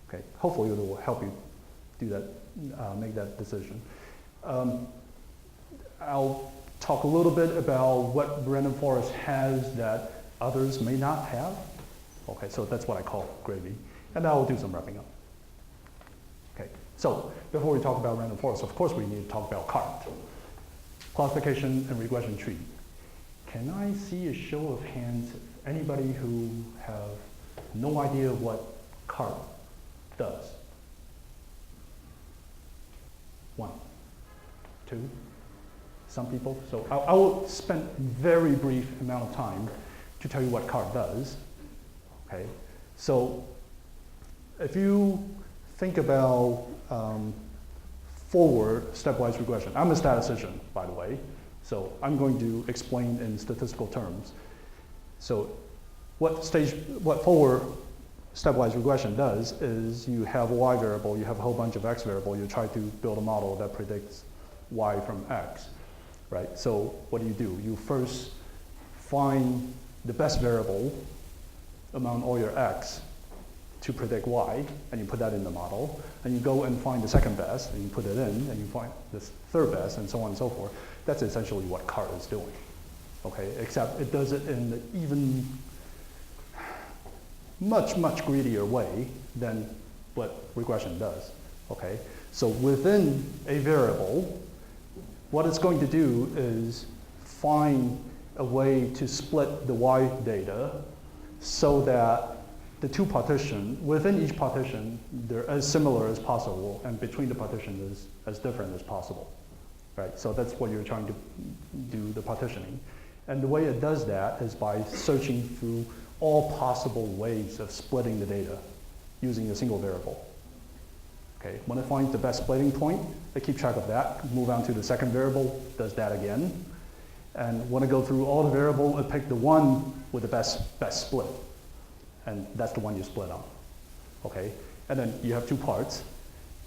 Okay, hopefully it will help you do that, make that decision. I'll talk a little bit about what randomForest has that others may not have. Okay, so that's what I call gravy. And I will do some wrapping up. Okay, so before we talk about randomForest, of course we need to talk about CART, classification and regression tree. Can I see a show of hands, anybody who have no idea what CART does? 1, 2, some people. So I will spend very brief amount of time to tell you what CART does. Okay, so if you think about forward stepwise regression, I'm a statistician, by the way, so I'm going to explain in statistical terms. So what forward stepwise regression does is you have a y variable, you have a whole bunch of x variable, you try to build a model that predicts y from x, right? So what do? You first find the best variable among all your x to predict y, and you put that in the model, and you go and find the second best, and you put it in, and you find the third best, and so on and so forth. That's essentially what CART is doing, okay? Except it does it in an even much, much greedier way than what regression does, okay? So within a variable, what it's going to do is find a way to split the y data so that the two partitions, within each partition, they're as similar as possible, and between the partitions is as different as possible, right? So that's what you're trying to do, the partitioning. And the way it does that is by searching through all possible ways of splitting the data using a single variable. Okay, when it finds the best splitting point, it keeps track of that, move on to the second variable, does that again. And when it goes through all the variables, it picks the one with the best split. And that's the one you split on, okay? And then you have two parts.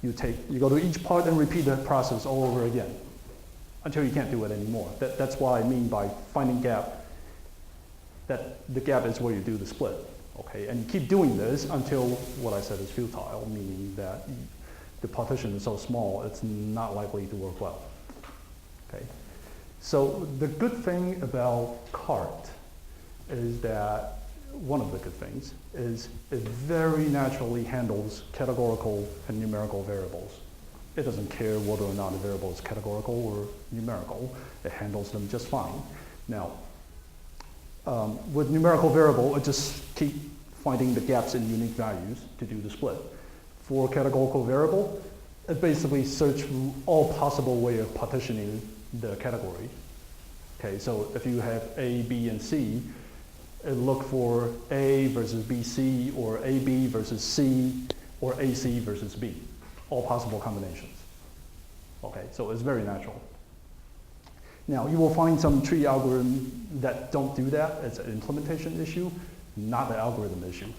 You go to each part and repeat the process all over again until you can't do it anymore. That's what I mean by finding gap, that the gap is where you do the split, okay? And you keep doing this until what I said is futile, meaning that the partition is so small, it's not likely to work well, okay? So the good thing about CART is that one of the good things is it very naturally handles categorical and numerical variables. It doesn't care whether or not a variable is categorical or numerical. It handles them just fine. Now, with numerical variable, it just keep finding the gaps in unique values to do the split. For categorical variable, it basically searches through all possible way of partitioning the category. Okay, so if you have A, B, and C, it look for A versus BC, or AB versus C, or AC versus B, all possible combinations. Okay, so it's very natural. Now, you will find some tree algorithms that don't do that. It's an implementation issue, not an algorithm issue.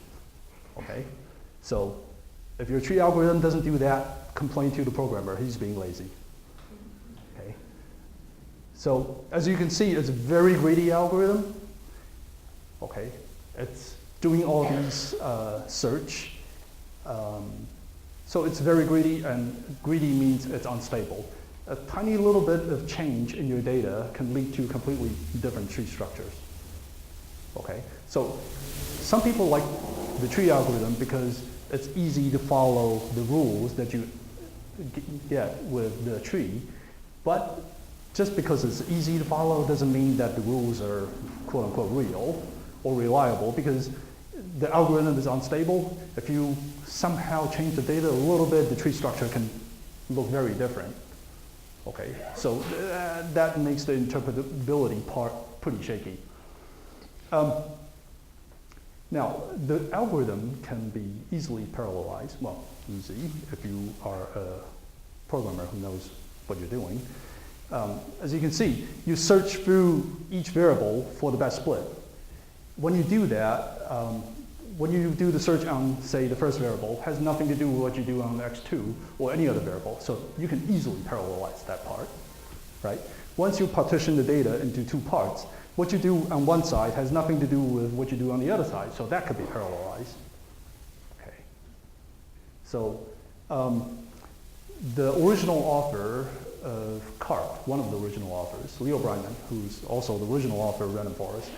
Okay, so if your tree algorithm doesn't do that, complain to the programmer. He's being lazy. Okay, so as you can see, it's a very greedy algorithm. Okay, it's doing all these search. So it's very greedy, and greedy means it's unstable. A tiny little bit of change in your data can lead to completely different tree structures. Okay, so some people like the tree algorithm because it's easy to follow the rules that you get with the tree, but just because it's easy to follow doesn't mean that the rules are quote unquote real or reliable, because the algorithm is unstable. If you somehow change the data a little bit, the tree structure can look very different. Okay, so that makes the interpretability part pretty shaky. Now, the algorithm can be easily parallelized. Well, easy if you are a programmer who knows what you're doing. As you can see, you search through each variable for the best split. When you do that, when you do the search on, say, the first variable, has nothing to do with what you do on x2 or any other variable. So you can easily parallelize that part, right? Once you partition the data into two parts, what you do on one side has nothing to do with what you do on the other side. So that could be parallelized. Okay. So the original author of CART, one of the original authors, Leo Breiman, who's also the original author of randomForest,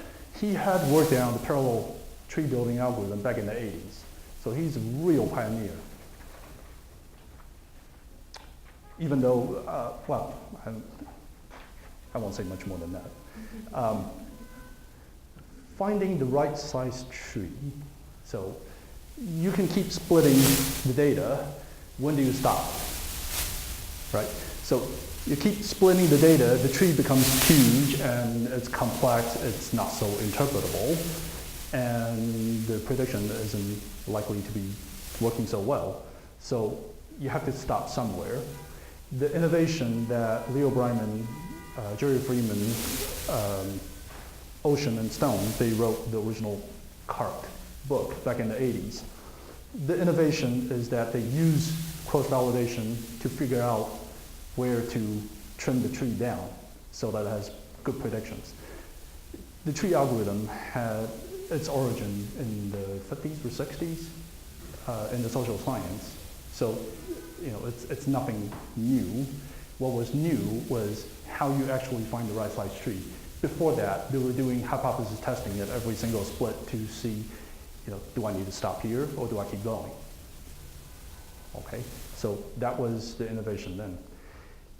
he had worked on the parallel tree building algorithm back in the 80s. So he's a real pioneer. Even though, well, I won't say much more than that. Finding the right size tree. So you can keep splitting the data. When do you stop? Right? So you keep splitting the data, the tree becomes huge and it's complex, it's not so interpretable, and the prediction isn't likely to be working so well. So you have to stop somewhere. The innovation that Leo Breiman, Jerry Freeman, Ocean and Stone, they wrote the original CART book back in the 80s. The innovation is that they use cross-validation to figure out where to trim the tree down so that it has good predictions. The tree algorithm had its origin in the 50s or 60s in the social science. So, you know, it's nothing new. What was new was how you actually find the right size tree. Before that, they were doing hypothesis testing at every single split to see, you know, do I need to stop here or do I keep going? Okay, so that was the innovation then.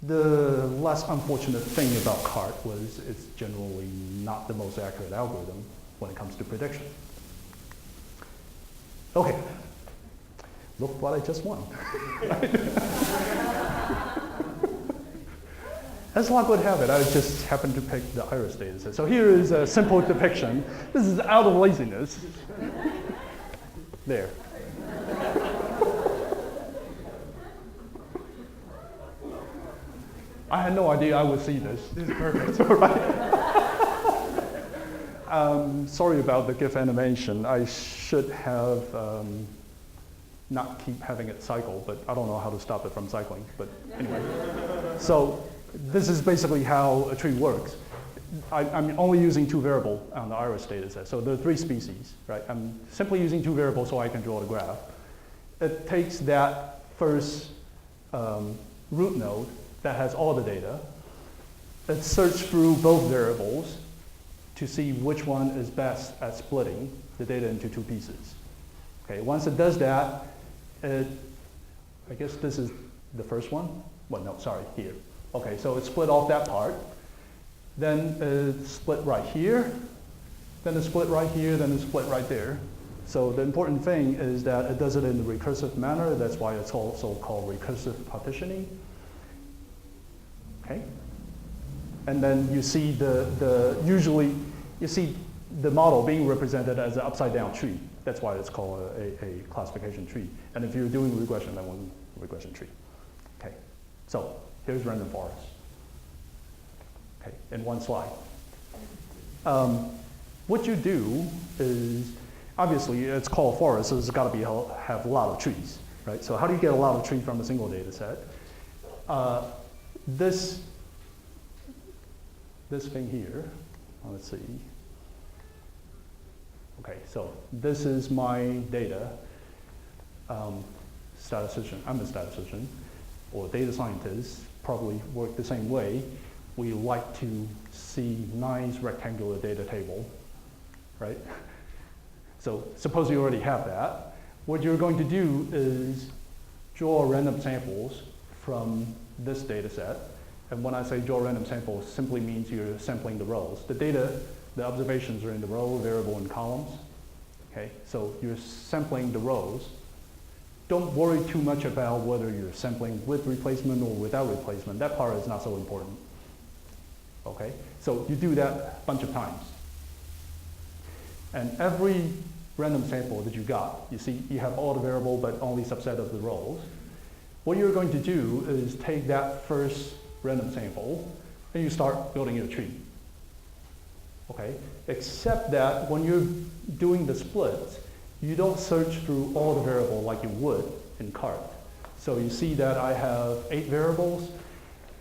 The less unfortunate thing about CART was it's generally not the most accurate algorithm when it comes to prediction. Okay, look what I just won. As luck would have it, I just happened to pick the iris data set. So here is a simple depiction. This is out of laziness. There. I had no idea I would see this. This is perfect. Right. Sorry about the GIF animation. I should have not keep having it cycle, but I don't know how to stop it from cycling. But anyway, so this is basically how a tree works. I'm only using two variables on the iris data set. So there are three species, right? I'm simply using two variables so I can draw the graph. It takes that first root node that has all the data. It searches through both variables to see which one is best at splitting the data into two pieces. Okay, once it does that, I guess this is the first one. Well, no, sorry, here. Okay, so it split off that part. Then it split right here. Then it split right here. Then it split right there. So the important thing is that it does it in a recursive manner. That's why it's also called recursive partitioning. Okay. And then you see usually you see the model being represented as an upside down tree. That's why it's called a classification tree. And if you're doing regression, that one regression tree. Okay. So here's randomForest. Okay, in one slide. What you do is, obviously it's called forest, so it's got to have a lot of trees, right? So how do you get a lot of trees from a single data set? This thing here, let's see. Okay, so this is my data. Statistician, I'm a statistician, or data scientists probably work the same way. We like to see nice rectangular data table, right? So suppose you already have that. What you're going to do is draw random samples from this data set. And when I say draw random samples, simply means you're sampling the rows. The data, the observations are in the row, variable, and columns. Okay, so you're sampling the rows. Don't worry too much about whether you're sampling with replacement or without replacement. That part is not so important. Okay, so you do that a bunch of times. And every random sample that you got, you see you have all the variable but only subset of the rows. What you're going to do is take that first random sample and you start building your tree. Okay, except that when you're doing the splits, you don't search through all the variables like you would in CART. So you see that I have 8 variables.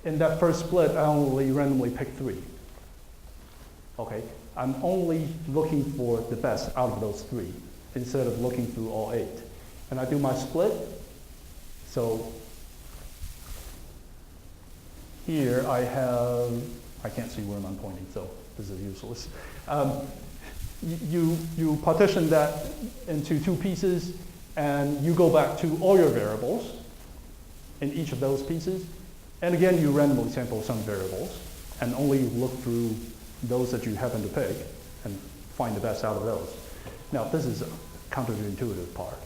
In that first split, I only randomly pick 3. Okay, I'm only looking for the best out of those 3 instead of looking through all 8. And I do my split, So here I can't see where I'm pointing, so this is useless. You partition that into two pieces, and you go back to all your variables in each of those pieces. And again, you randomly sample some variables and only look through those that you happen to pick and find the best out of those. Now, this is a counterintuitive part,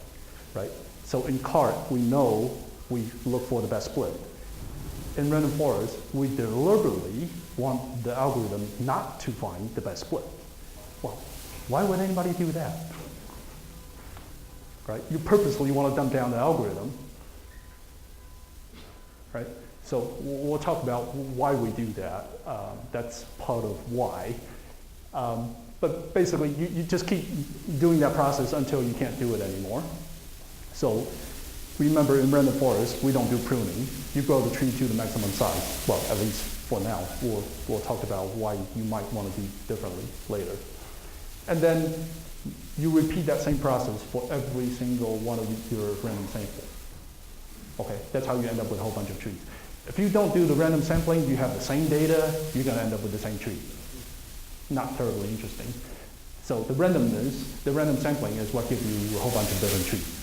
right? So in CART, we know we look for the best split. In random forest, we deliberately want the algorithm not to find the best split. Well, why would anybody do that? Right? You purposely want to dumb down the algorithm, right? So we'll talk about why we do that. That's part of why. But basically, you just keep doing that process until you can't do it anymore. So remember, in random forest, we don't do pruning. You grow the tree to the maximum size. Well, at least for now. We'll talk about why you might want to do differently later. And then you repeat that same process for every single one of your random samples. Okay, that's how you end up with a whole bunch of trees. If you don't do the random sampling, you have the same data, you're going to end up with the same tree. Not terribly interesting. So the randomness, the random sampling is what gives you a whole bunch of different trees.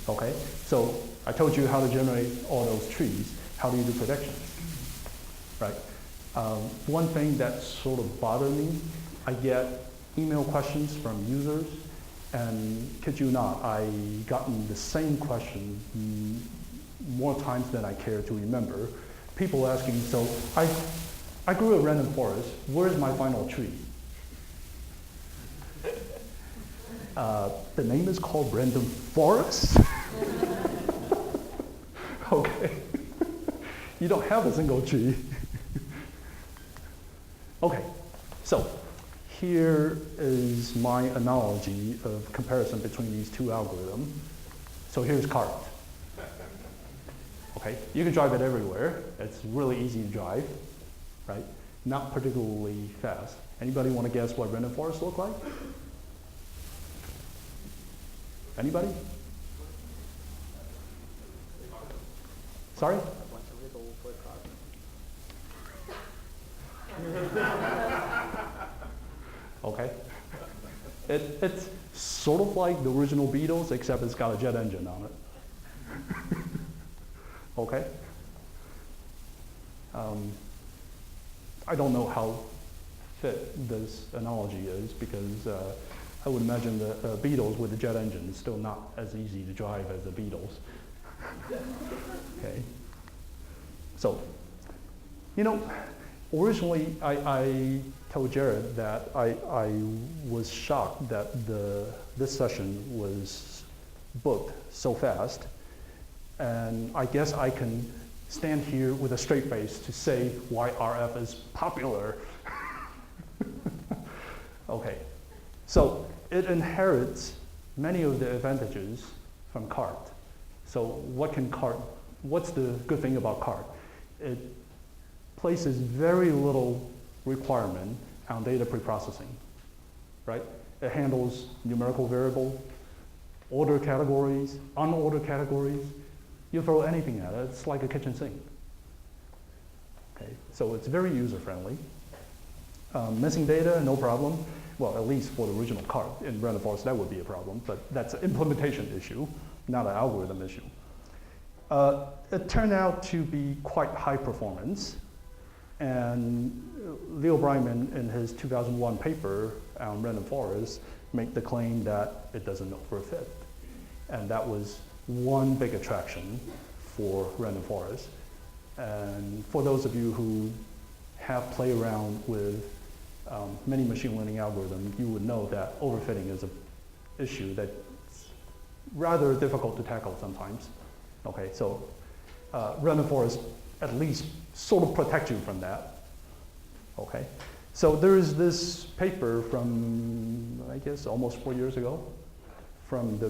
Okay, so I told you how to generate all those trees. How do you do predictions? Right. One thing that sort of bothered me, I get email questions from users, and kid you not, I gotten the same question more times than I care to remember. People asking, so I grew a random forest, where's my final tree? The name is called random forest? Okay. You don't have a single tree. Okay, so here is my analogy of comparison between these two algorithms. So here's CART. Okay, you can drive it everywhere. It's really easy to drive, right? Not particularly fast. Anybody want to guess what random forests look like? Anybody? Sorry? Okay. It's sort of like the original Beatles, except it's got a jet engine on it. Okay. I don't know how fit this analogy is because I would imagine the Beatles with the jet engine is still not as easy to drive as the Beatles. Okay. So, you know, originally I told Jared that I was shocked that this session was booked so fast. And I guess I can stand here with a straight face to say why RF is popular. Okay, so it inherits many of the advantages from CART. So what's the good thing about CART? It places very little requirement on data preprocessing, right? It handles numerical variable, order categories, unordered categories. You throw anything at it, it's like a kitchen sink. Okay, so it's very user-friendly. Missing data, no problem. Well, at least for the original CART. In random forest, that would be a problem, but that's an implementation issue, not an algorithm issue. It turned out to be quite high performance, and Leo Breiman, in his 2001 paper on random forest, made the claim that it doesn't overfit. And that was one big attraction for random forest. And for those of you who have played around with many machine learning algorithms, you would know that overfitting is an issue that's rather difficult to tackle sometimes. Okay, so random forest at least sort of protect you from that. Okay, so there is this paper from, I guess, almost 4 years ago from the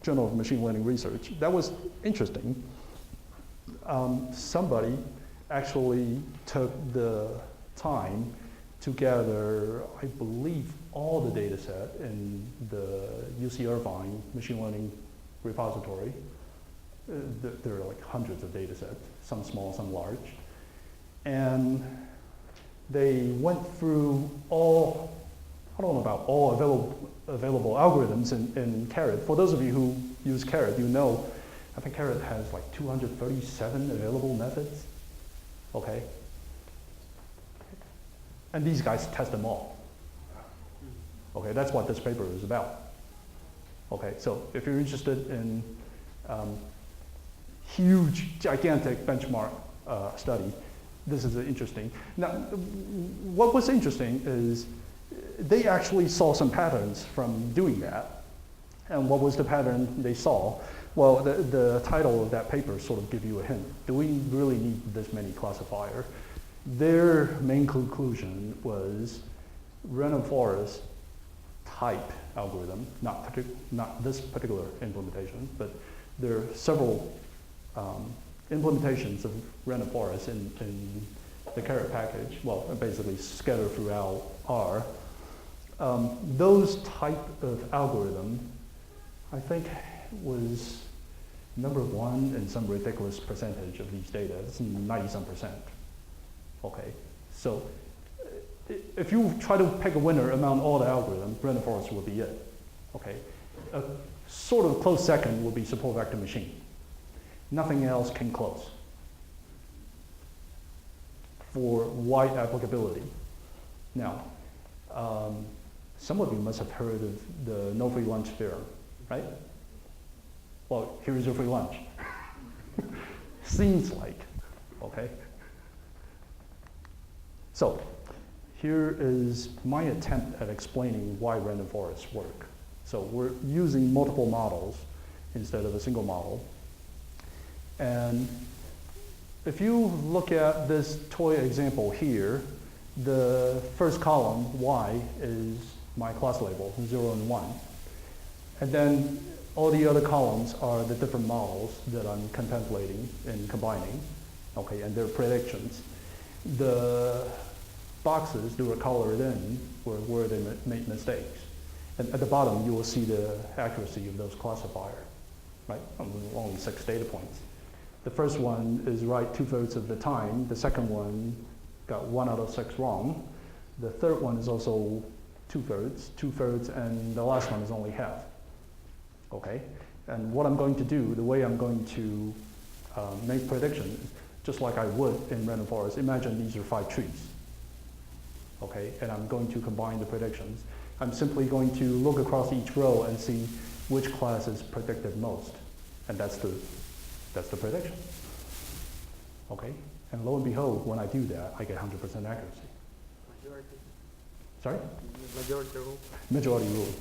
Journal of Machine Learning Research. That was interesting. Somebody actually took the time to gather, I believe, all the data set in the UC Irvine machine learning repository. There are like hundreds of data sets, some small, some large. And they went through all, I don't know about all available algorithms in Caret. For those of you who use Caret, you know, I think Caret has like 237 available methods, okay? And these guys test them all. Okay, that's what this paper is about. Okay, so if you're interested in huge, gigantic benchmark study, this is interesting. Now, what was interesting is they actually saw some patterns from doing that. And what was the pattern they saw? Well, the title of that paper sort of gives you a hint. Do we really need this many classifiers? Their main conclusion was randomForest type algorithm, not this particular implementation, but there are several implementations of randomForest in the Caret package, well, basically scattered throughout R. Those type of algorithm, I think, was #1 in some ridiculous percentage of these data. It's 90-some%. Okay, so if you try to pick a winner among all the algorithms, randomForest will be it. Okay, a sort of close second will be support vector machine. Nothing else can close for wide applicability. Now, some of you must have heard of the no free lunch theorem, right? Well, here's your free lunch. Seems like, okay? So, here is my attempt at explaining why randomForests work. So we're using multiple models instead of a single model. And if you look at this toy example here, the first column, Y, is my class label, 0 and 1. And then all the other columns are the different models that I'm contemplating and combining, okay, and their predictions. The boxes that were colored in were where they made mistakes. And at the bottom, you will see the accuracy of those classifiers, right? Only 6 data points. The first one is right 2/3 of the time. The second one got 1 out of 6 wrong. The third one is also 2/3, and the last one is only half. Okay? And what I'm going to do, the way I'm going to make predictions, just like I would in randomForest, imagine these are 5 trees. Okay? And I'm going to combine the predictions. I'm simply going to look across each row and see which class is predicted most. And that's the prediction. Okay? And lo and behold, when I do that, I get 100% accuracy. Majority. Sorry? Majority rule. Majority rule.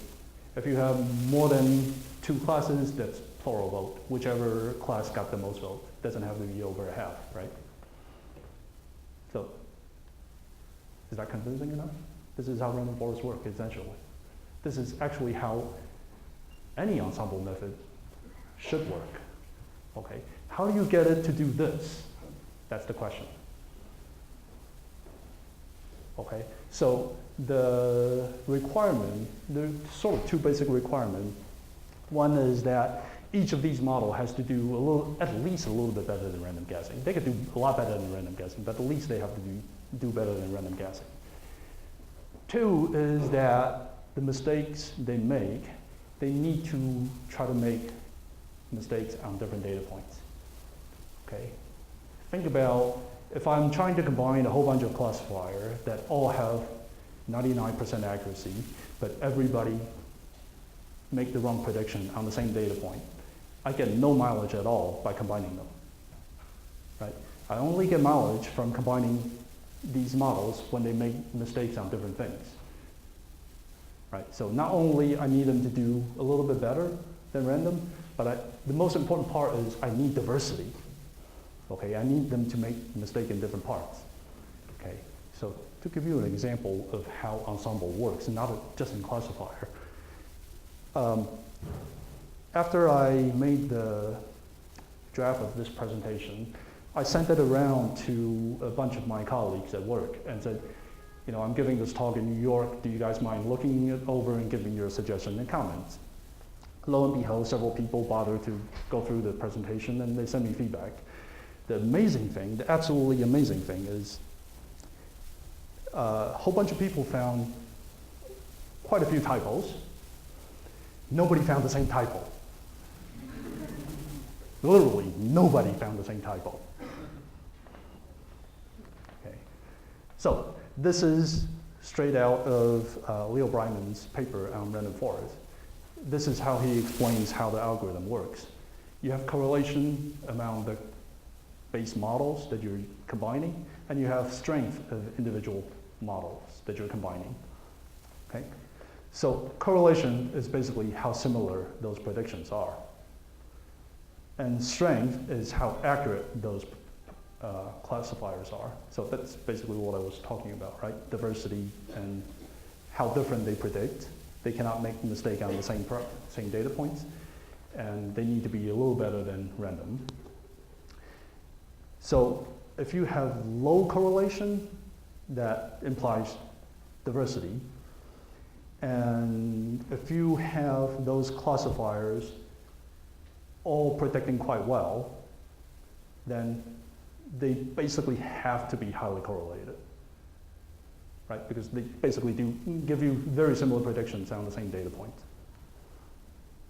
If you have more than 2 classes, that's plural vote. Whichever class got the most vote. Doesn't have to be over a half, right? So, is that convincing enough? This is how randomForest work, essentially. This is actually how any ensemble method should work. Okay, how do you get it to do this? That's the question. Okay, so the requirement, there's sort of 2 basic requirements. One is that each of these models has to do at least a little bit better than random guessing. They could do a lot better than random guessing, but at least they have to do better than random guessing. 2 is that the mistakes they make, they need to try to make mistakes on different data points. Okay? Think about if I'm trying to combine a whole bunch of classifiers that all have 99% accuracy, but everybody make the wrong prediction on the same data point. I get no mileage at all by combining them. Right? I only get mileage from combining these models when they make mistakes on different things. Right? So not only I need them to do a little bit better than random, but the most important part is I need diversity. Okay, I need them to make mistakes in different parts. Okay, so to give you an example of how ensemble works, not just in classifier. After I made the draft of this presentation, I sent it around to a bunch of my colleagues at work and said, you know, I'm giving this talk in New York. Do you guys mind looking it over and giving your suggestions and comments? lo and behold, several people bothered to go through the presentation and they sent me feedback. The amazing thing, the absolutely amazing thing is a whole bunch of people found quite a few typos. Nobody found the same typo. Literally, nobody found the same typo. Okay. So this is straight out of Leo Breiman's paper on random forest. This is how he explains how the algorithm works. You have correlation among the base models that you're combining, and you have strength of individual models that you're combining. Okay? So correlation is basically how similar those predictions are. And strength is how accurate those classifiers are. So that's basically what I was talking about, right? Diversity and how different they predict. They cannot make a mistake on the same data points, and they need to be a little better than random. So if you have low correlation, that implies diversity. And if you have those classifiers all predicting quite well, then they basically have to be highly correlated, right? Because they basically do give you very similar predictions on the same data point.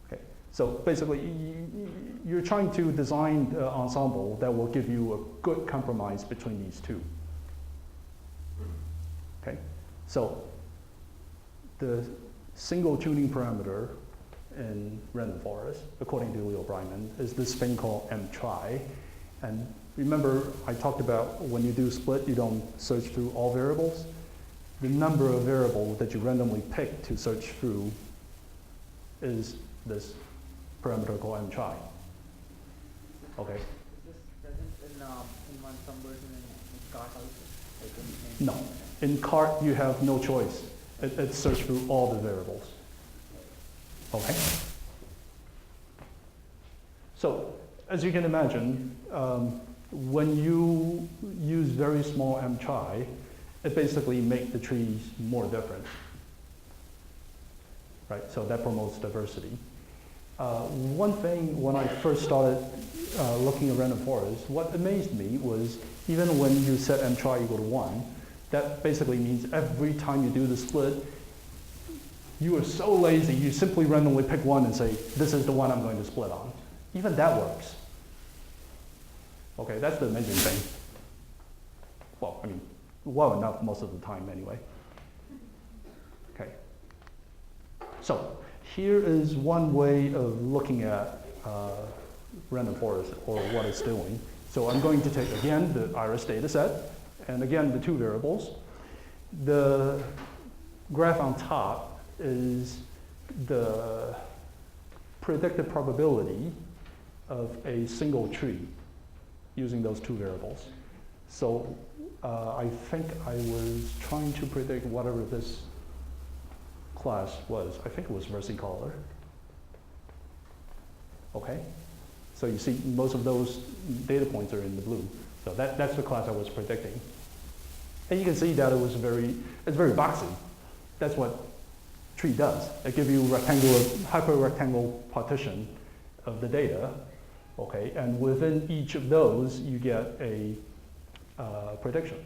Okay, so basically you're trying to design an ensemble that will give you a good compromise between these two. Okay, so the single tuning parameter in random forest, according to Leo Breiman, is this thing called mtry. And remember, I talked about when you do split, you don't search through all variables. The number of variables that you randomly pick to search through is this parameter called mtry. Okay? Is this present in one some version in cart also? Like in No. In cart, you have no choice. It searches through all the variables. Okay? So, as you can imagine, when you use very small mtry, it basically makes the trees more different. Right? So that promotes diversity. One thing when I first started looking at random forest, what amazed me was even when you set mtry equal to 1, that basically means every time you do the split, you are so lazy, you simply randomly pick one and say, this is the one I'm going to split on. Even that works. Okay, that's the amazing thing. Well, I mean, well enough most of the time anyway. Okay. So here is one way of looking at random forest or what it's doing. So I'm going to take, again, the iris data set, and again, the two variables. The graph on top is the predicted probability of a single tree using those two variables. So I think I was trying to predict whatever this class was. I think it was versicolor. Okay? So you see most of those data points are in the blue. So that's the class I was predicting. And you can see that it's very boxy. That's what tree does. It gives you hyper-rectangle partition of the data, okay? And within each of those, you get a prediction.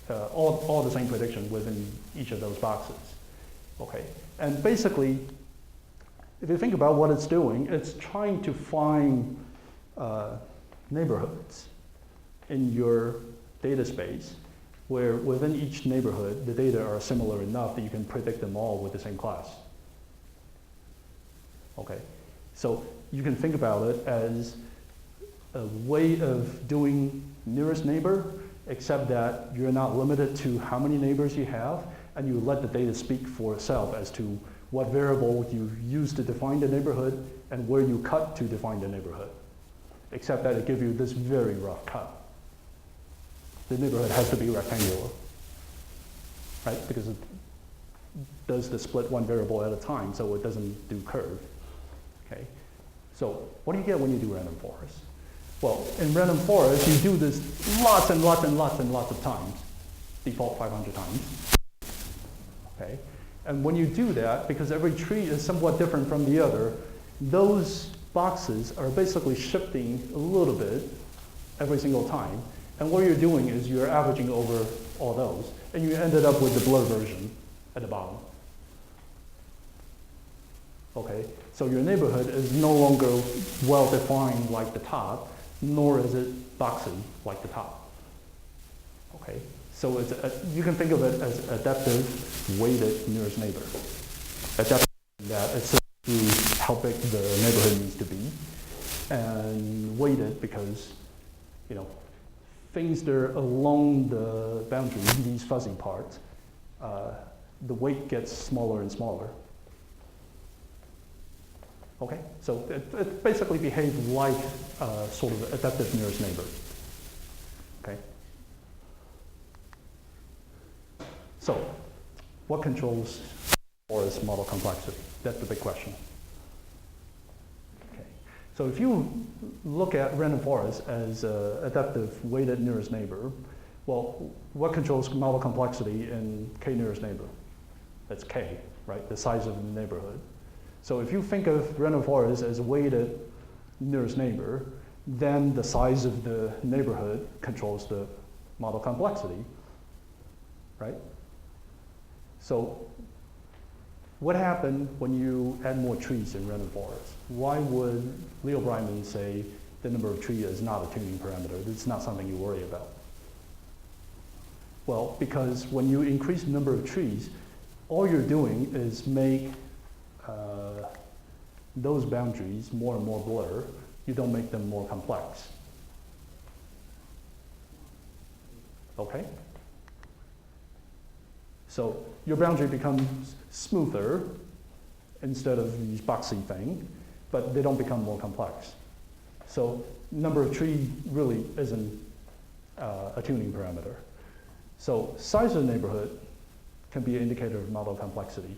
All the same prediction within each of those boxes, okay? And basically, if you think about what it's doing, it's trying to find neighborhoods in your data space where within each neighborhood, the data are similar enough that you can predict them all with the same class. Okay, so you can think about it as a way of doing nearest neighbor, except that you're not limited to how many neighbors you have, and you let the data speak for itself as to what variable you use to define the neighborhood and where you cut to define the neighborhood, except that it gives you this very rough cut. The neighborhood has to be rectangular, right? Because it does the split one variable at a time, so it doesn't do curve, okay? So what do you get when you do random forest? Well, in random forest, you do this lots and lots and lots and lots of times, default 500 times, okay? And when you do that, because every tree is somewhat different from the other, those boxes are basically shifting a little bit every single time. And what you're doing is you're averaging over all those, and you ended up with the blur version at the bottom. Okay, so your neighborhood is no longer well defined like the top, nor is it boxy like the top. Okay, so you can think of it as adaptive weighted nearest neighbor. Adaptive in that it's how big the neighborhood needs to be, and weighted because, you know, things that are along the boundary, these fuzzy parts, the weight gets smaller and smaller. Okay, so it basically behaves like sort of adaptive nearest neighbor. Okay. So, what controls forest model complexity? That's the big question. Okay. So if you look at random forest as adaptive weighted nearest neighbor, well, what controls model complexity in k nearest neighbor? That's k, right? The size of the neighborhood. So if you think of random forest as weighted nearest neighbor, then the size of the neighborhood controls the model complexity, right? So what happened when you add more trees in random forest? Why would Leo Breiman say the number of trees is not a tuning parameter? It's not something you worry about. Well, because when you increase the number of trees, all you're doing is make those boundaries more and more blur. You don't make them more complex. Okay? So your boundary becomes smoother instead of these boxy thing, but they don't become more complex. So number of tree really isn't a tuning parameter. So size of the neighborhood can be an indicator of model complexity.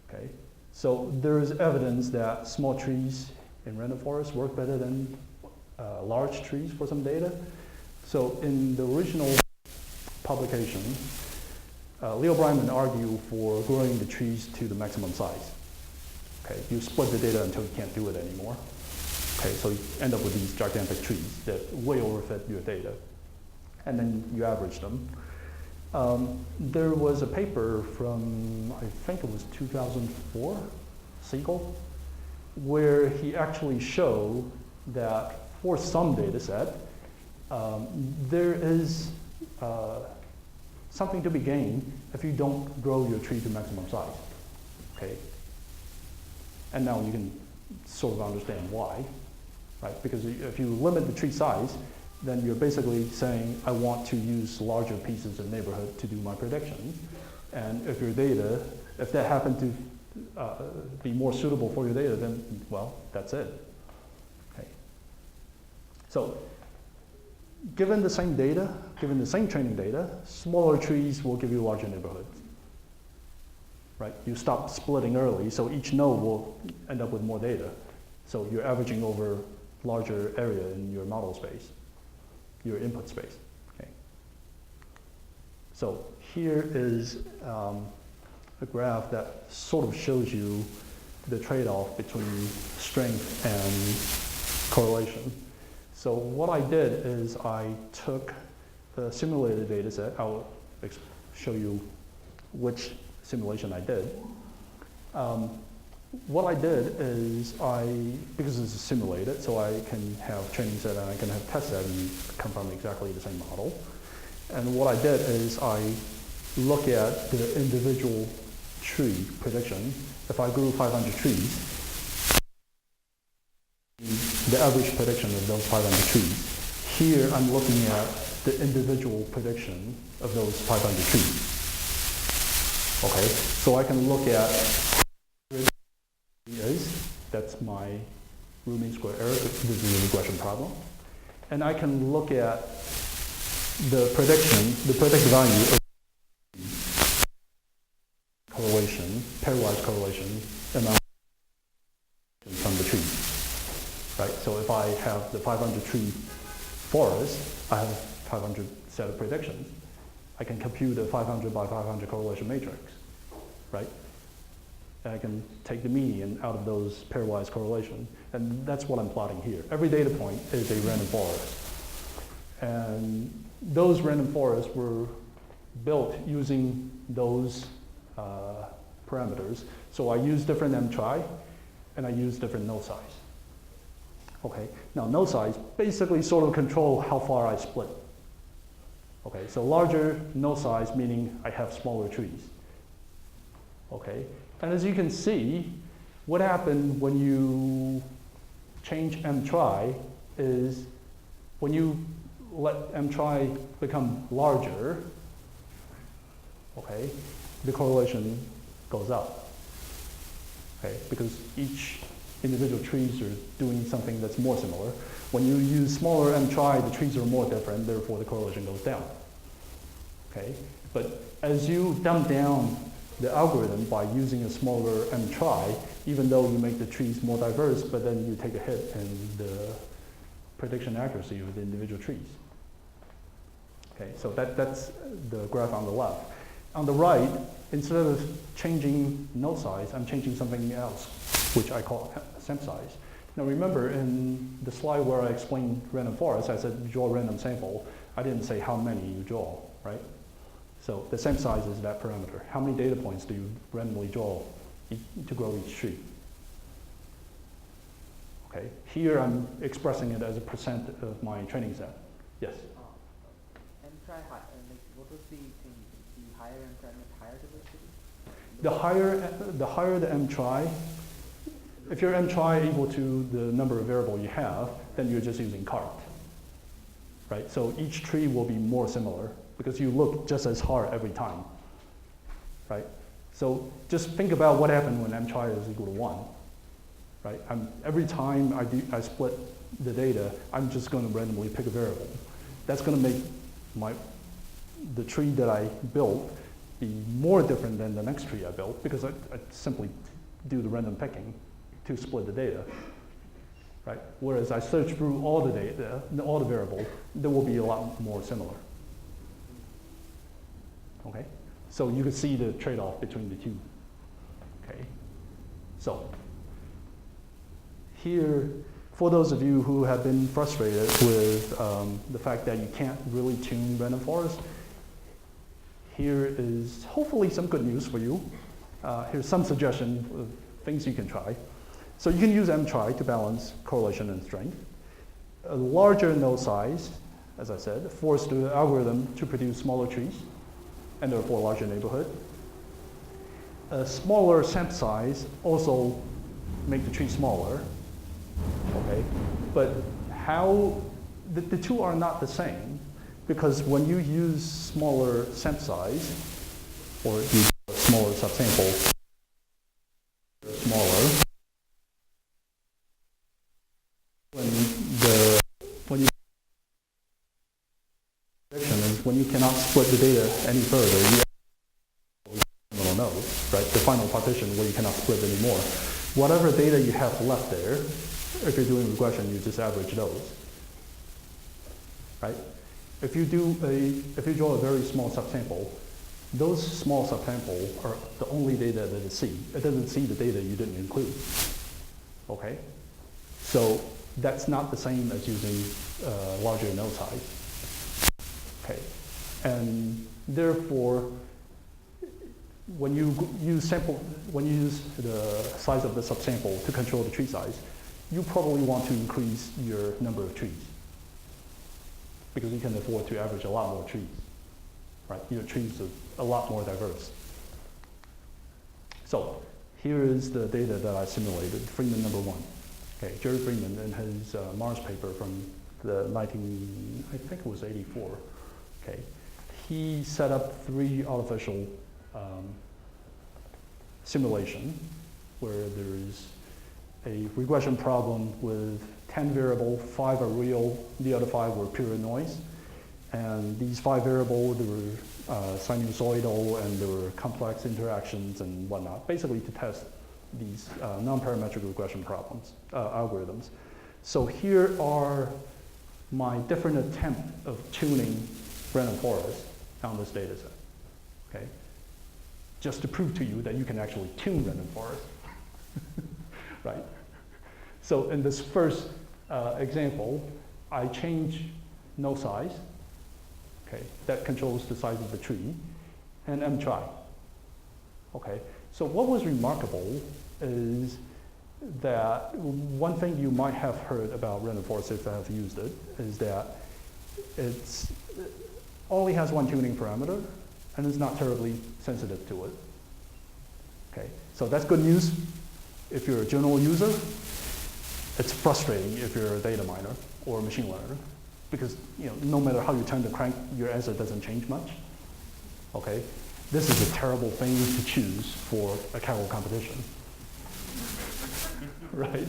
Okay? So there is evidence that small trees in random forest work better than large trees for some data. So in the original publication, Leo Breiman argued for growing the trees to the maximum size. Okay, you split the data until you can't do it anymore. Okay, so you end up with these gigantic trees that way overfit your data, and then you average them. There was a paper from, I think it was 2004, Siegel, where he actually showed that for some data set, there is something to be gained if you don't grow your tree to maximum size. Okay? And now you can sort of understand why, right? Because if you limit the tree size, then you're basically saying, I want to use larger pieces of neighborhood to do my prediction. And if your data, if that happened to be more suitable for your data, then, well, that's it. Okay. So, given the same data, given the same training data, smaller trees will give you larger neighborhoods. Right? You stop splitting early, so each node will end up with more data. So you're averaging over larger area in your model space, your input space. Okay. So here is a graph that sort of shows you the trade-off between strength and correlation. So what I did is I took the simulated data set. I'll show you which simulation I did. What I did is because this is simulated, so I can have training set and I can have test set and come from exactly the same model. And what I did is I look at the individual tree prediction. If I grew 500 trees, the average prediction of those 500 trees. Here I'm looking at the individual prediction of those 500 trees. Okay, so I can look at that's my root mean square error. This is a regression problem. And I can look at the prediction, the predicted value of correlation, pairwise correlation amount from the trees. Right? So if I have the 500 tree forest, I have 500 set of predictions. I can compute a 500 by 500 correlation matrix, right? and I can take the median out of those pairwise correlation. And that's what I'm plotting here. Every data point is a random forest. And those random forests were built using those parameters. So I use different m-trie, and I use different node size. Okay, now node size basically sort of control how far I split. Okay, so larger node size meaning I have smaller trees. Okay, and as you can see, what happened when you change m-trie is when you let m-trie become larger, okay, the correlation goes up. Okay, because each individual trees are doing something that's more similar. When you use smaller m-trie, the trees are more different, therefore the correlation goes down. Okay, but as you dumb down the algorithm by using a smaller m-trie, even though you make the trees more diverse, but then you take a hit in the prediction accuracy of the individual trees. Okay, so that's the graph on the left. On the right, instead of changing node size, I'm changing something else, which I call sample size. Now remember, in the slide where I explained random forest, I said draw a random sample. I didn't say how many you draw, right? So the sample size is that parameter. How many data points do you randomly draw to grow each tree? Okay, here I'm expressing it as a percent of my training set. Yes? M-trie, like what was the thing? The higher M-trie meant higher diversity? The higher the m-trie, if your m-trie equal to the number of variables you have, then you're just using cart. Right? So each tree will be more similar because you look just as hard every time. Right? So just think about what happened when m-trie is equal to 1. Right? Every time I split the data, I'm just going to randomly pick a variable. That's going to make the tree that I built be more different than the next tree I built because I simply do the random picking to split the data. Right? Whereas I search through all the data, all the variables, they will be a lot more similar. Okay? So you can see the trade-off between the two. Okay? So here, for those of you who have been frustrated with the fact that you can't really tune random forest, here is hopefully some good news for you. Here's some suggestion of things you can try. So you can use m-trie to balance correlation and strength. A larger node size, as I said, forced the algorithm to produce smaller trees and therefore larger neighborhood. A smaller sample size also make the tree smaller. Okay, but how the two are not the same because when you use smaller sample size or use a smaller subsample, smaller. When you cannot split the data any further, you don't know, right? The final partition where you cannot split anymore. Whatever data you have left there, if you're doing regression, you just average those, right? If you draw a very small subsample, those small subsamples are the only data that it sees. It doesn't see the data you didn't include, okay? So that's not the same as using larger node size, okay? And therefore, when you use the size of the subsample to control the tree size, you probably want to increase your number of trees because you can afford to average a lot more trees, right? Your trees are a lot more diverse. So here is the data that I simulated, Freeman number 1. Okay, Jerry Freeman in his Mars paper from the I think it was 84. Okay, he set up 3 artificial simulation where there is a regression problem with 10 variables, 5 are real, the other 5 were pure noise. And these 5 variables, there were sinusoidal and there were complex interactions and whatnot, basically to test these non-parametric regression problems, algorithms. So here are my different attempts of tuning random forest on this data set. Okay. just to prove to you that you can actually tune random forest, right? So in this first example, I change node size, okay, that controls the size of the tree, and mtry. Okay, so what was remarkable is that one thing you might have heard about random forest if I have used it is that it only has one tuning parameter and is not terribly sensitive to it. Okay, so that's good news if you're a general user. It's frustrating if you're a data miner or a machine learner because no matter how you turn the crank, your answer doesn't change much. Okay, this is a terrible thing to choose for a Kaggle competition. Right?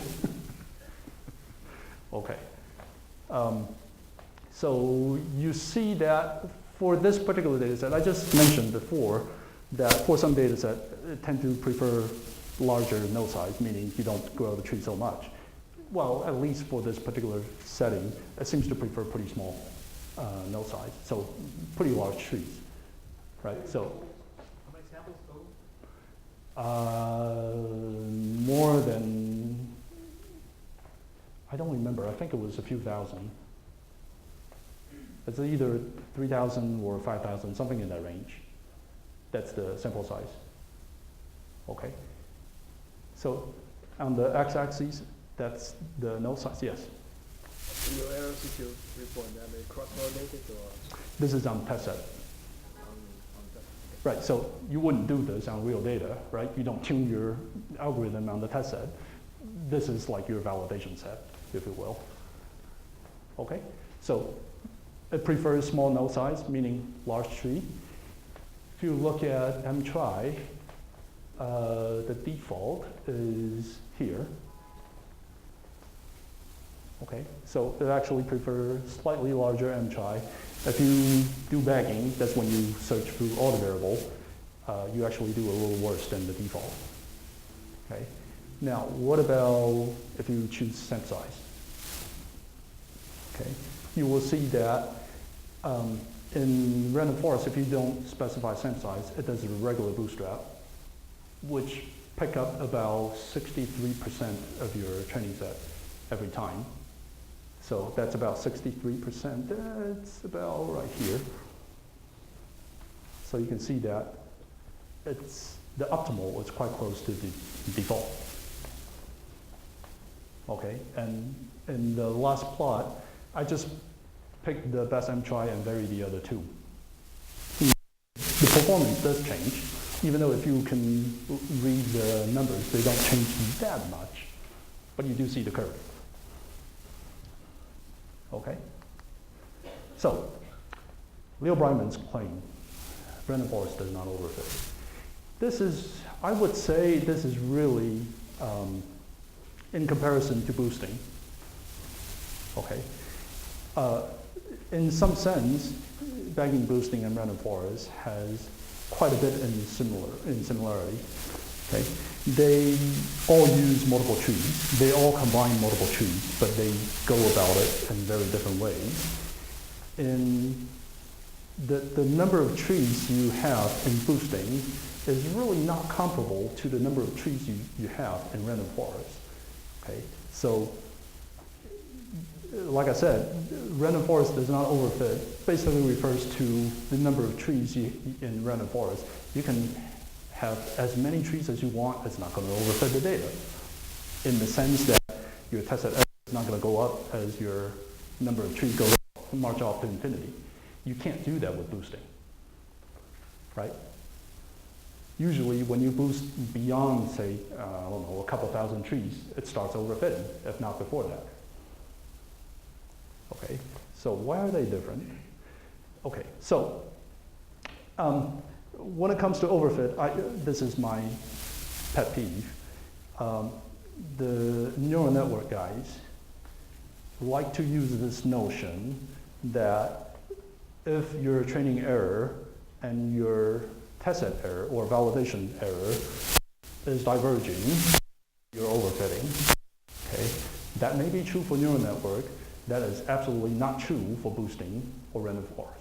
Okay. So you see that for this particular data set, I just mentioned before that for some data set, it tend to prefer larger node size, meaning you don't grow the tree so much. Well, at least for this particular setting, it seems to prefer pretty small node size, so pretty large trees, right? So how many samples total? More than, I don't remember, I think it was a few thousand. It's either 3,000 or 5,000, something in that range. That's the sample size. Okay. So on the x-axis, that's the node size, yes. In your error CQ report, are they cross-correlated or This is on test set. on that? Right, so you wouldn't do this on real data, right? You don't tune your algorithm on the test set. This is like your validation set, if you will. Okay, so it prefers small node size, meaning large tree. If you look at mtry, the default is here. Okay, so it actually prefers slightly larger mtry. If you do bagging, that's when you search through all the variable, you actually do a little worse than the default. Okay, now what about if you choose sample size? Okay, you will see that in random forest, if you don't specify sample size, it does a regular bootstrap, which pick up about 63% of your training set every time. So that's about 63%. That's about right here. So you can see that it's the optimal is quite close to the default. Okay, and in the last plot, I just picked the best mtry and vary the other two. The performance does change, even though if you can read the numbers, they don't change that much, but you do see the curve. Okay? So, Leo Breiman's claim, random forest does not overfit. This is, I would say this is really, in comparison to boosting, okay? In some sense, bagging, boosting, and random forest has quite a bit in similarity. Okay, they all use multiple trees. They all combine multiple trees, but they go about it in very different ways. In the number of trees you have in boosting is really not comparable to the number of trees you have in random forest. Okay, so like I said, random forest does not overfit. Basically refers to the number of trees in random forest. You can have as many trees as you want. It's not going to overfit the data in the sense that your test set is not going to go up as your number of trees go up, march off to infinity. You can't do that with boosting, right? Usually when you boost beyond, say, I don't know, a couple thousand trees, it starts overfitting, if not before that. Okay, so why are they different? Okay, so when it comes to overfit, this is my pet peeve. The neural network guys like to use this notion that if your training error and your test set error or validation error is diverging, you're overfitting. Okay, that may be true for neural network. That is absolutely not true for boosting or random forest.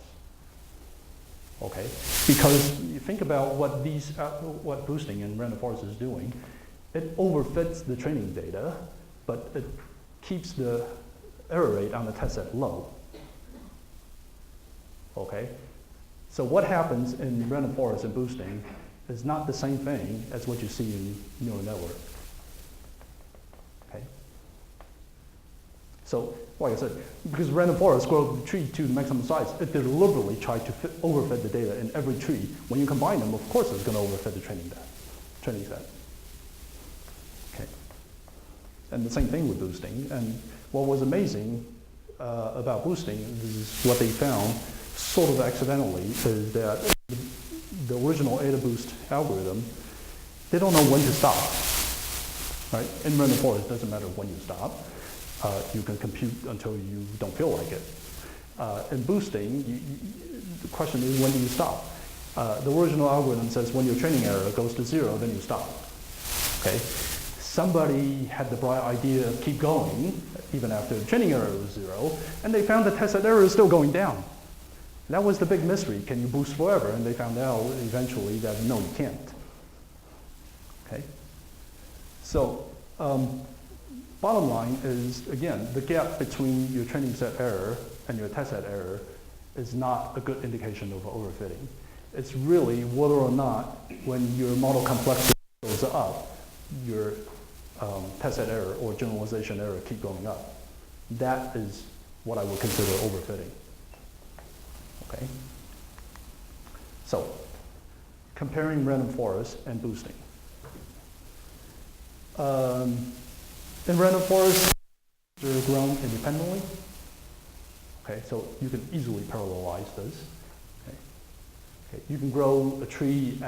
Okay, because you think about what what boosting and random forest is doing, it overfits the training data, but it keeps the error rate on the test set low. Okay, so what happens in random forest and boosting is not the same thing as what you see in neural network. Okay, so like I said, because random forest grows the tree to the maximum size, it deliberately tries to overfit the data in every tree. When you combine them, of course it's going to overfit the training set. Okay, and the same thing with boosting. And what was amazing about boosting is what they found, sort of accidentally, is that the original Ada boost algorithm, they don't know when to stop. Right? In random forest, it doesn't matter when you stop. You can compute until you don't feel like it. In boosting, the question is, when do you stop? The original algorithm says when your training error goes to 0, then you stop. Okay? Somebody had the bright idea of keep going, even after the training error was 0, and they found the test set error is still going down. That was the big mystery. Can you boost forever? And they found out eventually that no, you can't. Okay? So, bottom line is, again, the gap between your training set error and your test set error is not a good indication of overfitting. It's really whether or not, when your model complexity goes up, your test set error or generalization error keep going up. That is what I would consider overfitting. Okay? So, comparing random forest and boosting. In random forest, they're grown independently. Okay, so you can easily parallelize this. Okay. Okay. You can grow a tree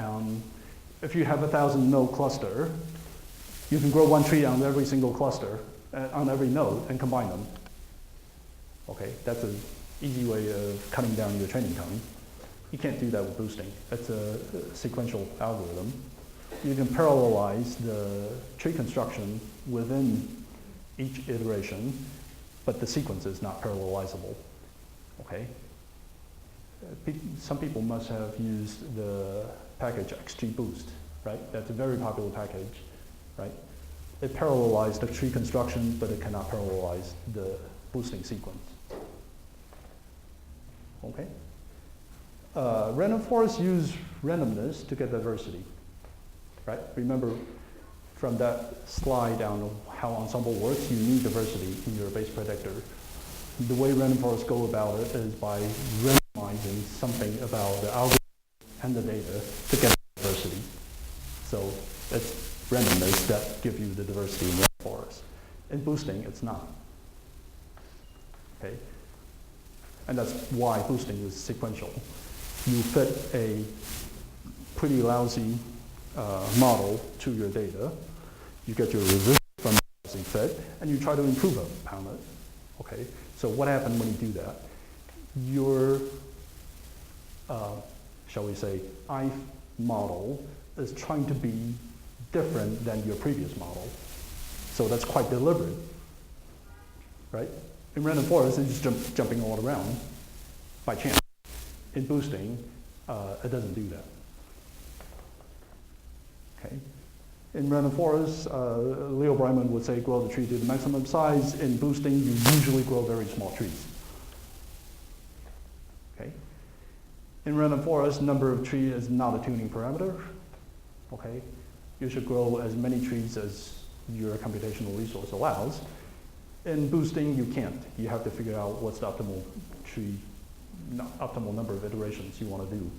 if you have 1,000 node cluster, you can grow one tree on every single cluster, on every node, and combine them. Okay, that's an easy way of cutting down your training time. You can't do that with boosting. That's a sequential algorithm. You can parallelize the tree construction within each iteration, but the sequence is not parallelizable. Okay? Some people must have used the package XGBoost, right? That's a very popular package, right? It parallelized the tree construction, but it cannot parallelize the boosting sequence. Okay? Random forests use randomness to get diversity, right? Remember from that slide on how Ensemble works, you need diversity in your base predictor. The way random forests go about it is by randomizing something about the algorithm and the data to get diversity. So it's randomness that gives you the diversity in random forest. In boosting, it's not. Okay? And that's why boosting is sequential. You fit a pretty lousy model to your data, you get your revision from the lousy fit, and you try to improve upon it. Okay? So what happens when you do that? Your, shall we say, I model is trying to be different than your previous model. So that's quite deliberate, right? In random forest, it's just jumping all around by chance. In boosting, it doesn't do that. Okay. In random forest, Leo Breiman would say grow the tree to the maximum size. In boosting, you usually grow very small trees. Okay. In random forest, number of trees is not a tuning parameter. Okay. You should grow as many trees as your computational resource allows. In boosting, you can't. You have to figure out what's the optimal optimal number of iterations you want to do.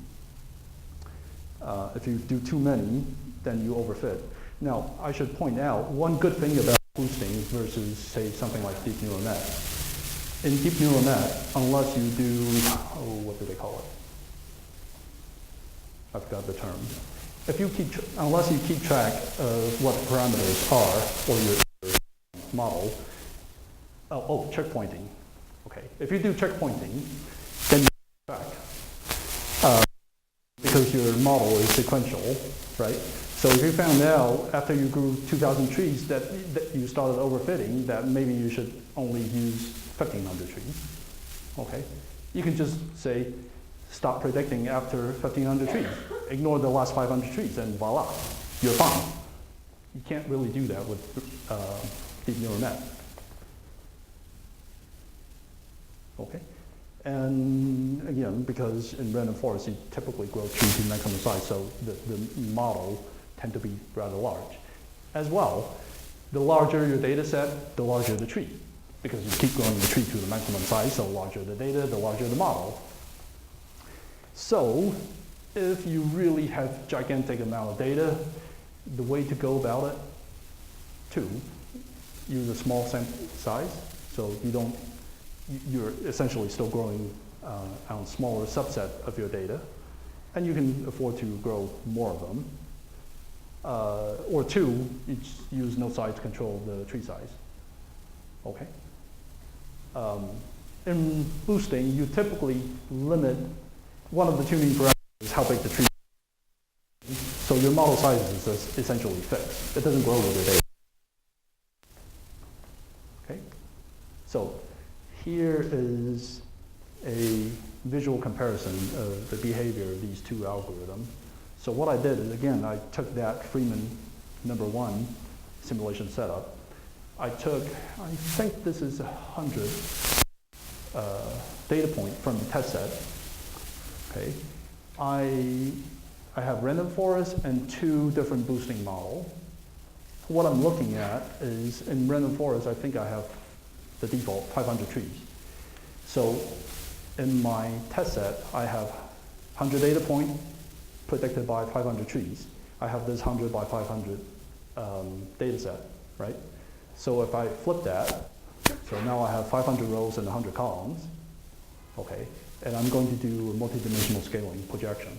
If you do too many, then you overfit. Now, I should point out one good thing about boosting versus, say, something like deep neural net. In deep neural net, unless you do, what do they call it? I forgot the term. Unless you keep track of what the parameters are, or your model, checkpointing. Okay, if you do checkpointing, then you keep track. Because your model is sequential, right? So if you found out after you grew 2,000 trees that you started overfitting, that maybe you should only use 1,500 trees, okay? You can just say, stop predicting after 1,500 trees. Ignore the last 500 trees, and voila, you're fine. You can't really do that with deep neural net. Okay, and again, because in random forest you typically grow trees to maximum size, so the model tend to be rather large. As well, the larger your data set, the larger the tree, because you keep growing the tree to the maximum size, so larger the data, the larger the model. So, if you really have gigantic amount of data, the way to go about it, use a small sample size, so you're essentially still growing on a smaller subset of your data, and you can afford to grow more of them. Or two, you just use no size to control the tree size. Okay. In boosting, you typically limit one of the tuning parameters is how big the tree is. So your model size is essentially fixed. It doesn't grow with your data. Okay. So here is a visual comparison of the behavior of these two algorithms. So what I did is, again, I took that Freeman #1 simulation setup. I think this is 100 data point from the test set. Okay, I have random forest and two different boosting models. What I'm looking at is in random forest, I think I have the default 500 trees. So in my test set, I have 100 data point predicted by 500 trees. I have this 100 by 500 data set, right? So if I flip that, so now I have 500 rows and 100 columns, okay? And I'm going to do a multidimensional scaling projection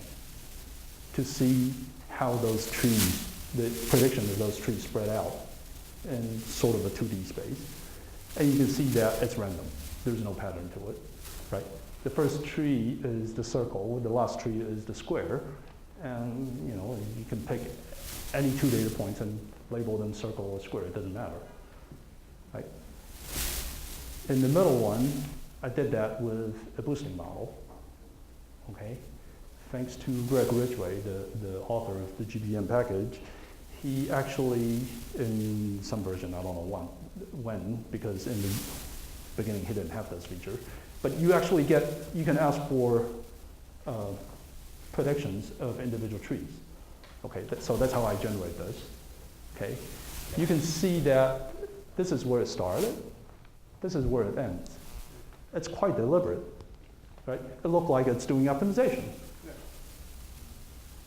to see how those trees, the prediction of those trees spread out in sort of a 2D space. And you can see that it's random. There's no pattern to it, right? The first tree is the circle, the last tree is the square, and you can pick any two data points and label them circle or square, it doesn't matter, right? In the middle one, I did that with a boosting model, okay? Thanks to Greg Ridgway, the author of the GBM package, he actually, in some version, I don't know when, because in the beginning he didn't have this feature, but you actually you can ask for predictions of individual trees. Okay, so that's how I generate this. Okay, you can see that this is where it started, this is where it ends. It's quite deliberate, right? It looked like it's doing optimization,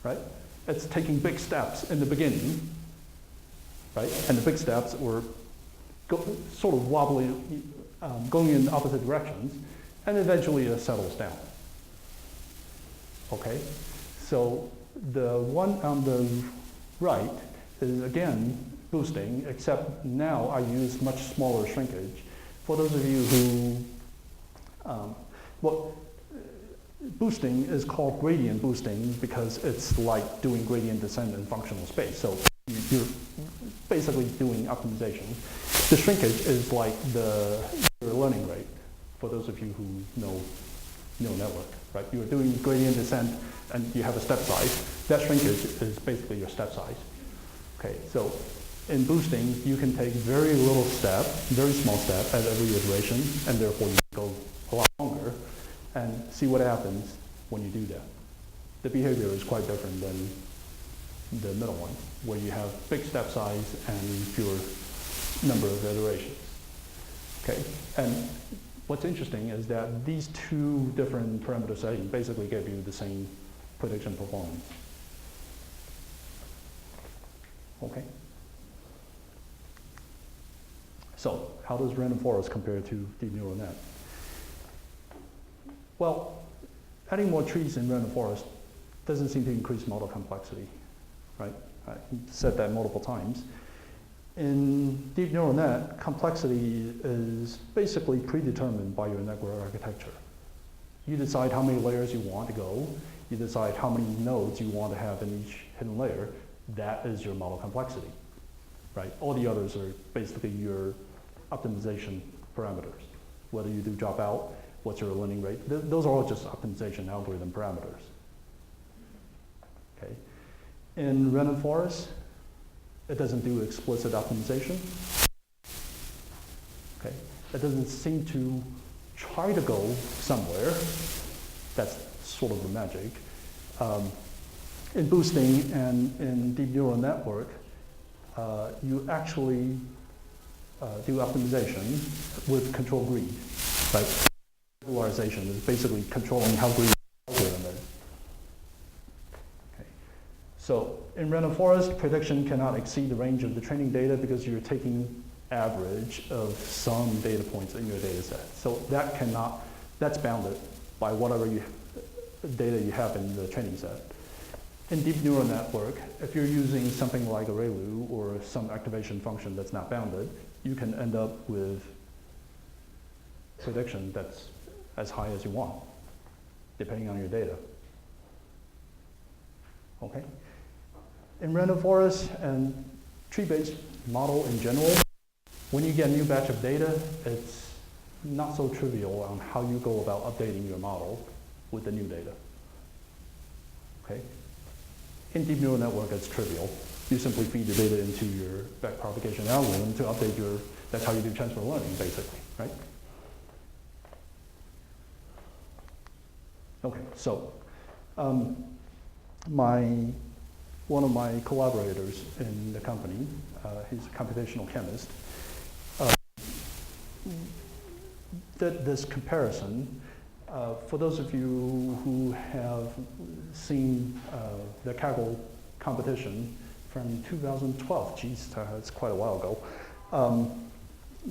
right? It's taking big steps in the beginning, right? And the big steps were sort of wobbly, going in opposite directions, and eventually it settles down. Okay, so the one on the right is again boosting, except now I use much smaller shrinkage. For those of you who, boosting is called gradient boosting because it's like doing gradient descent in functional space. So you're basically doing optimization. The shrinkage is like your learning rate, for those of you who know neural network, right? You're doing gradient descent and you have a step size. That shrinkage is basically your step size. Okay, so in boosting, you can take very little step, very small step at every iteration, and therefore you go a lot longer and see what happens when you do that. The behavior is quite different than the middle one, where you have big step size and fewer number of iterations. Okay, and what's interesting is that these two different parameter settings basically give you the same prediction performance. Okay. So, how does random forest compare to deep neural net? Well, adding more trees in random forest doesn't seem to increase model complexity, right? I said that multiple times. In deep neural net, complexity is basically predetermined by your network architecture. You decide how many layers you want to go, you decide how many nodes you want to have in each hidden layer. That is your model complexity, right? All the others are basically your optimization parameters, whether you do dropout what's your learning rate. Those are all just optimization algorithm parameters. Okay. In random forest, it doesn't do explicit optimization. Okay. It doesn't seem to try to go somewhere. That's sort of the magic. In boosting and in deep neural network, you actually do optimization with control greed. Right? Regularization is basically controlling how greedy the algorithm is. Okay. So in random forest, prediction cannot exceed the range of the training data because you're taking average of some data points in your data set. So that's bounded by whatever data you have in the training set. In deep neural network, if you're using something like ArrayLu or some activation function that's not bounded, you can end up with prediction that's as high as you want, depending on your data. Okay? In random forest and tree-based model in general, when you get a new batch of data, it's not so trivial on how you go about updating your model with the new data. Okay? In deep neural network, it's trivial. You simply feed the data into your backpropagation algorithm to update that's how you do transfer learning, basically, right? Okay, so one of my collaborators in the company, he's a computational chemist, did this comparison. For those of you who have seen the Kaggle competition from 2012, geez, that's quite a while ago,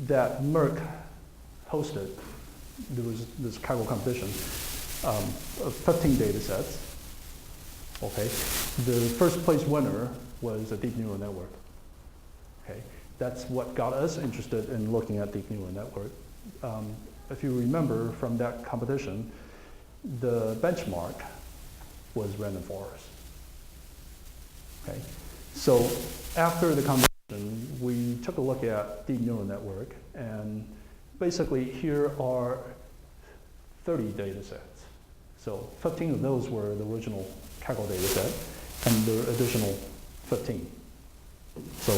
that Merck hosted, there was this Kaggle competition of 15 data sets. Okay, the first place winner was a deep neural network. Okay, that's what got us interested in looking at deep neural network. If you remember from that competition, the benchmark was random forest. Okay, so after the competition, we took a look at deep neural network, and basically here are 30 data sets. So 15 of those were the original Kaggle data set, and the additional 15. So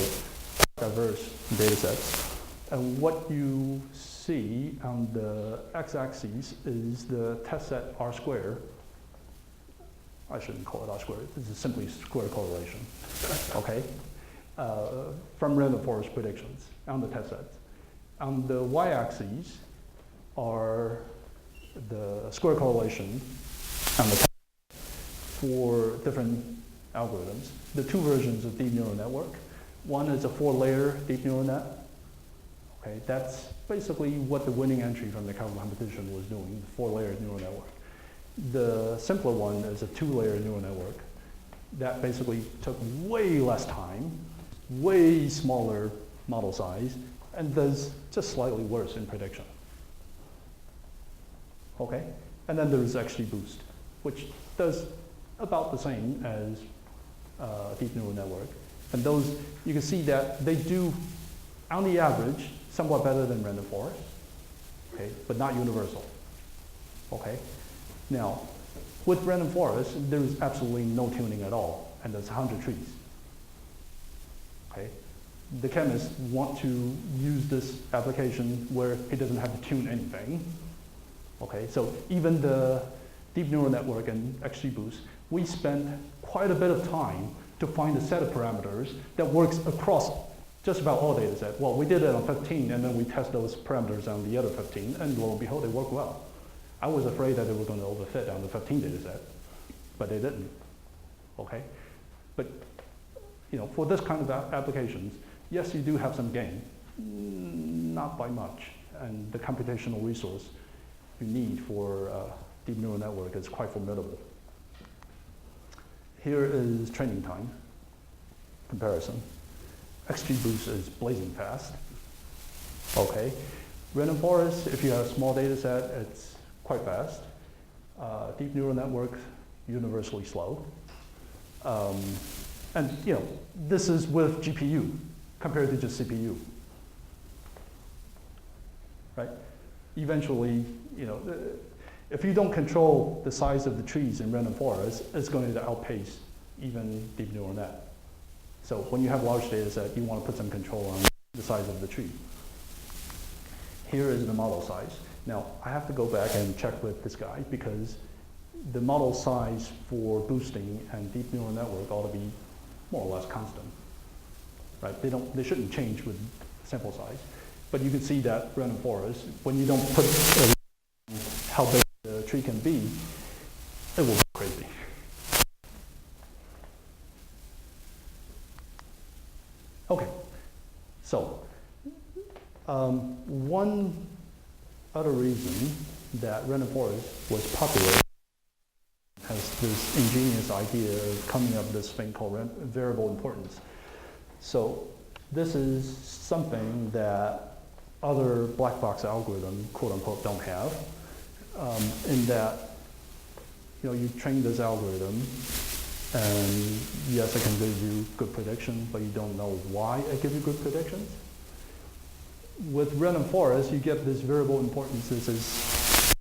diverse data sets. And what you see on the x-axis is the test set R squared. I shouldn't call it R squared. This is simply square correlation. Okay, from random forest predictions on the test sets. On the y-axis are the square correlation on the test for different algorithms. The two versions of deep neural network. One is a 4-layer deep neural net. Okay, that's basically what the winning entry from the Kaggle competition was doing, the 4-layer neural network. The simpler one is a 2-layer neural network. That basically took way less time, way smaller model size, and does just slightly worse in prediction. Okay, and then there's XGBoost, which does about the same as deep neural network. And those, you can see that they do, on the average, somewhat better than random forest, okay, but not universal. Okay, now with random forest, there is absolutely no tuning at all, and there's 100 trees. Okay, the chemists want to use this application where he doesn't have to tune anything. Okay, so even the deep neural network and XGBoost, we spend quite a bit of time to find a set of parameters that works across just about all data sets. Well, we did it on 15, and then we test those parameters on the other 15, and lo and behold, they work well. I was afraid that they were going to overfit on the 15 data set, but they didn't. Okay, but you know, for this kind of applications, yes, you do have some gain, not by much, and the computational resource you need for deep neural network is quite formidable. Here is training time comparison. XGBoost is blazing fast. Okay, random forest, if you have a small data set, it's quite fast. Deep neural network, universally slow. And you know, this is with GPU compared to just CPU, right? eventually, if you don't control the size of the trees in random forest, it's going to outpace even deep neural net. So when you have a large data set, you want to put some control on the size of the tree. Here is the model size. Now, I have to go back and check with this guy because the model size for boosting and deep neural network ought to be more or less constant, right? They shouldn't change with sample size. But you can see that random forest, when you don't put how big the tree can be, it will go crazy. Okay, so one other reason that random forest was popular has this ingenious idea of coming up with this thing called variable importance. So this is something that other black box algorithm, quote unquote, don't have, in that you train this algorithm, and yes, it can give you good prediction, but you don't know why it gives you good predictions. With random forest, you get this variable importance. This is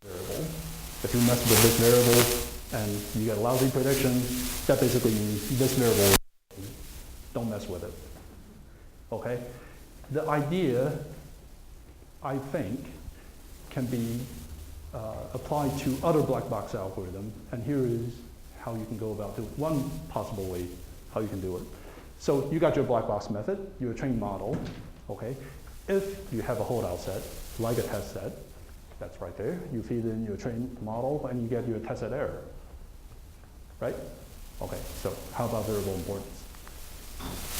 variable. If you mess with this variable and you get a lousy prediction, that basically means this variable, don't mess with it. Okay? The idea, I think, can be applied to other black box algorithm, and here is how you can go about doing it. One possible way how you can do it. So you got your black box method, your trained model, okay? If you have a holdout set, like a test set, that's right there. You feed in your trained model and you get your test set error, right? Okay, so how about variable importance?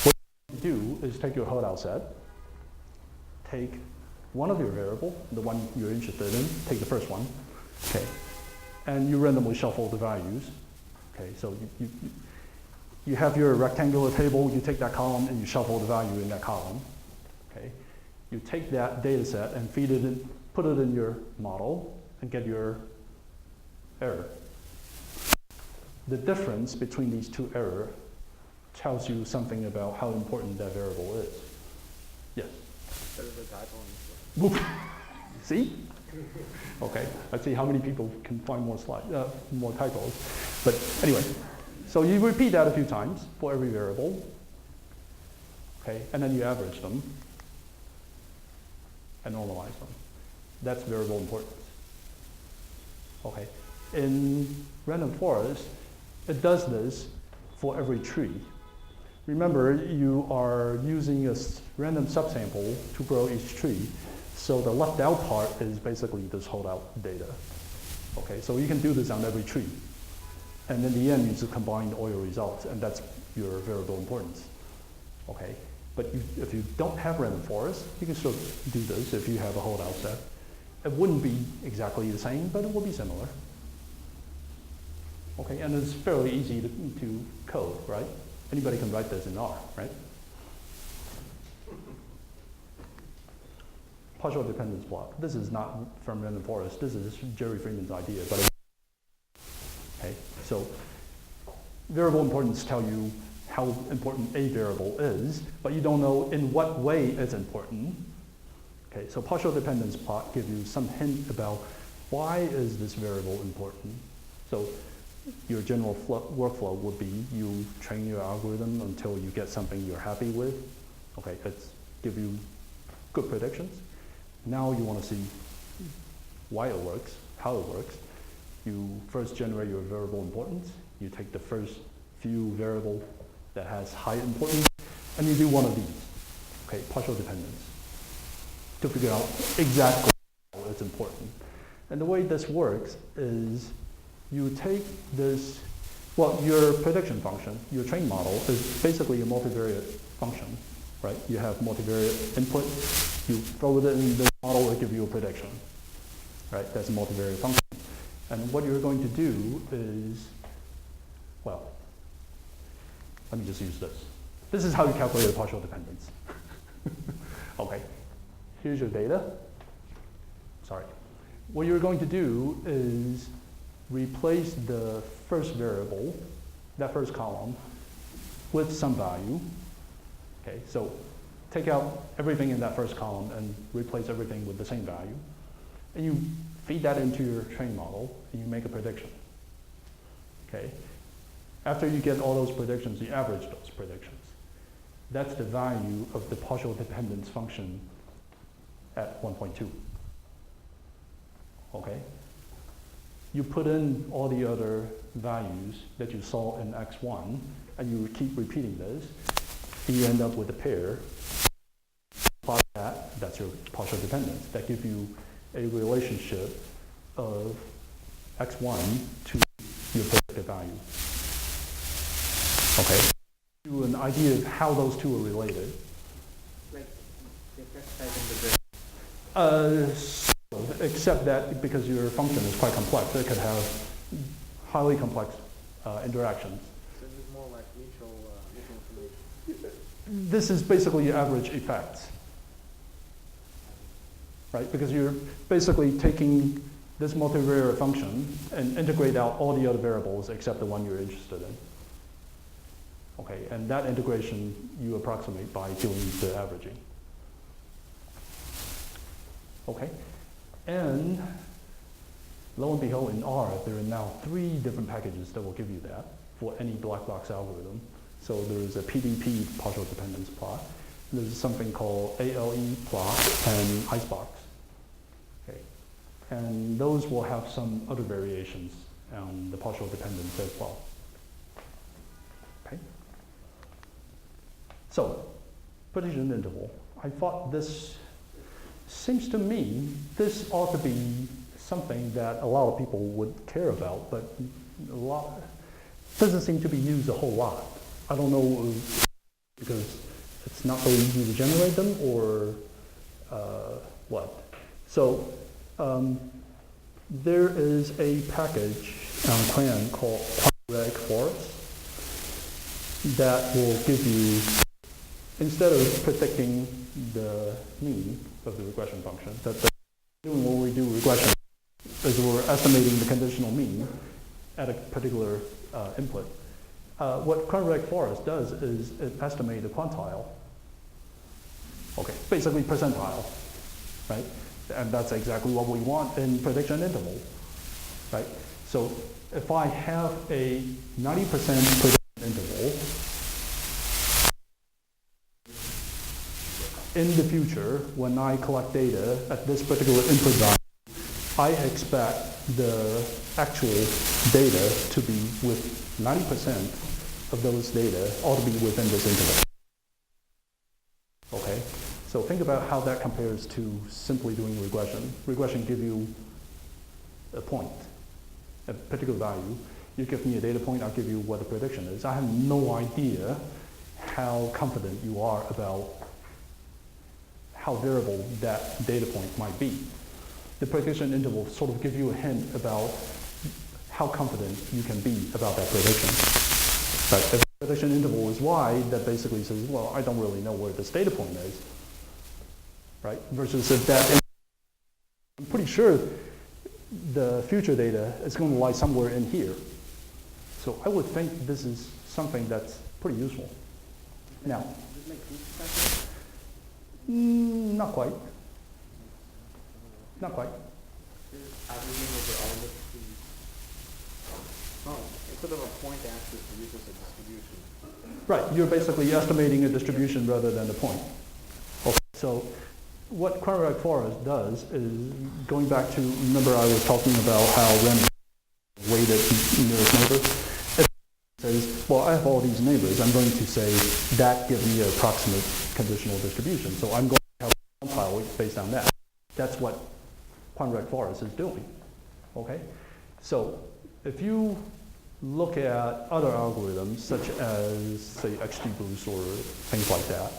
What you do is take your holdout set, take one of your variable, the one you're interested in, take the first one, okay? And you randomly shuffle the values, okay? So you have your rectangular table, you take that column and you shuffle the value in that column, okay? You take that data set and feed it in, put it in your model and get your error. The difference between these two errors tells you something about how important that variable is. Yes? There's a typo. See? Okay, let's see how many people can find more typos. But anyway, so you repeat that a few times for every variable, okay, and then you average them and normalize them. That's variable importance. Okay, in random forest, it does this for every tree. Remember, you are using a random subsample to grow each tree. So the left out part is basically this holdout data. Okay, so you can do this on every tree. And in the end, you just combine all your results, and that's your variable importance. Okay, but if you don't have random forest, you can still do this if you have a holdout set. It wouldn't be exactly the same, but it will be similar. Okay, and it's fairly easy to code, right? Anybody can write this in R, right? Partial dependence plot. This is not from random forest. This is Jerry Freeman's idea. But okay, so variable importance tell you how important a variable is, but you don't know in what way it's important. Okay, so partial dependence plot gives you some hint about why is this variable important. So your general workflow would be you train your algorithm until you get something you're happy with. Okay, it's give you good predictions. Now you want to see why it works, how it works. You first generate your variable importance. You take the first few variable that has high importance, and you do one of these, okay, partial dependence, to figure out exactly how it's important. And the way this works is you take this, well, your prediction function, your trained model is basically a multivariate function, right? You have multivariate input, you throw it in the model, it gives you a prediction, right? That's a multivariate function. And what you're going to do is, well, let me just use this. This is how you calculate a partial dependence. Okay, here's your data. Sorry. What you're going to do is replace the first variable, that first column, with some value. Okay, so take out everything in that first column and replace everything with the same value. And you feed that into your training model, and you make a prediction. Okay? After you get all those predictions, you average those predictions. That's the value of the partial dependence function at 1.2. Okay? You put in all the other values that you saw in x1, and you keep repeating this, and you end up with a pair. Plot that, that's your partial dependence. That gives you a relationship of x1 to your predicted value. Okay? Give you an idea of how those two are related. Like, just type in the grid. Except that because your function is quite complex, it could have highly complex interactions. So this is more like mutual information. This is basically your average effects, right? Because you're basically taking this multivariate function and integrate out all the other variables except the one you're interested in. Okay, and that integration you approximate by doing the averaging. Okay, and lo and behold, in R, there are now 3 different packages that will give you that for any black box algorithm. So there's a PDP, partial dependence plot. There's something called ALE plot and icebox. Okay, and those will have some other variations on the partial dependence as well. Okay. So, prediction interval. I thought this seems to me this ought to be something that a lot of people would care about, but doesn't seem to be used a whole lot. I don't know because it's not so easy to generate them or what. So there is a package on CLAN called randomForest that will give you, instead of predicting the mean of the regression function, doing what we do regression is we're estimating the conditional mean at a particular input. What randomForest does is it estimates the quantile. Okay, basically percentile, right? And that's exactly what we want in prediction interval, right? So if I have a 90% prediction interval, in the future, when I collect data at this particular input value, I expect the actual data to be with 90% of those data ought to be within this interval. Okay, so think about how that compares to simply doing regression. Regression gives you a point, a particular value. You give me a data point, I'll give you what the prediction is. I have no idea how confident you are about how variable that data point might be. The prediction interval sort of gives you a hint about how confident you can be about that prediction. But if the prediction interval is wide, that basically says, well, I don't really know where this data point is, right? Versus if that, I'm pretty sure the future data is going to lie somewhere in here. So I would think this is something that's pretty useful. Now, not quite. Not quite. Averaging over all the trees. Oh, instead of a point axis, we use a distribution. Right, you're basically estimating a distribution rather than a point. Okay, so what randomForest does is, going back to, remember I was talking about how random weighted nearest neighbor? It says, well, I have all these neighbors. I'm going to say that gives me an approximate conditional distribution. So I'm going to have a compile based on that. That's what randomForest is doing, okay? So if you look at other algorithms, such as, say, XGBoost or things like that,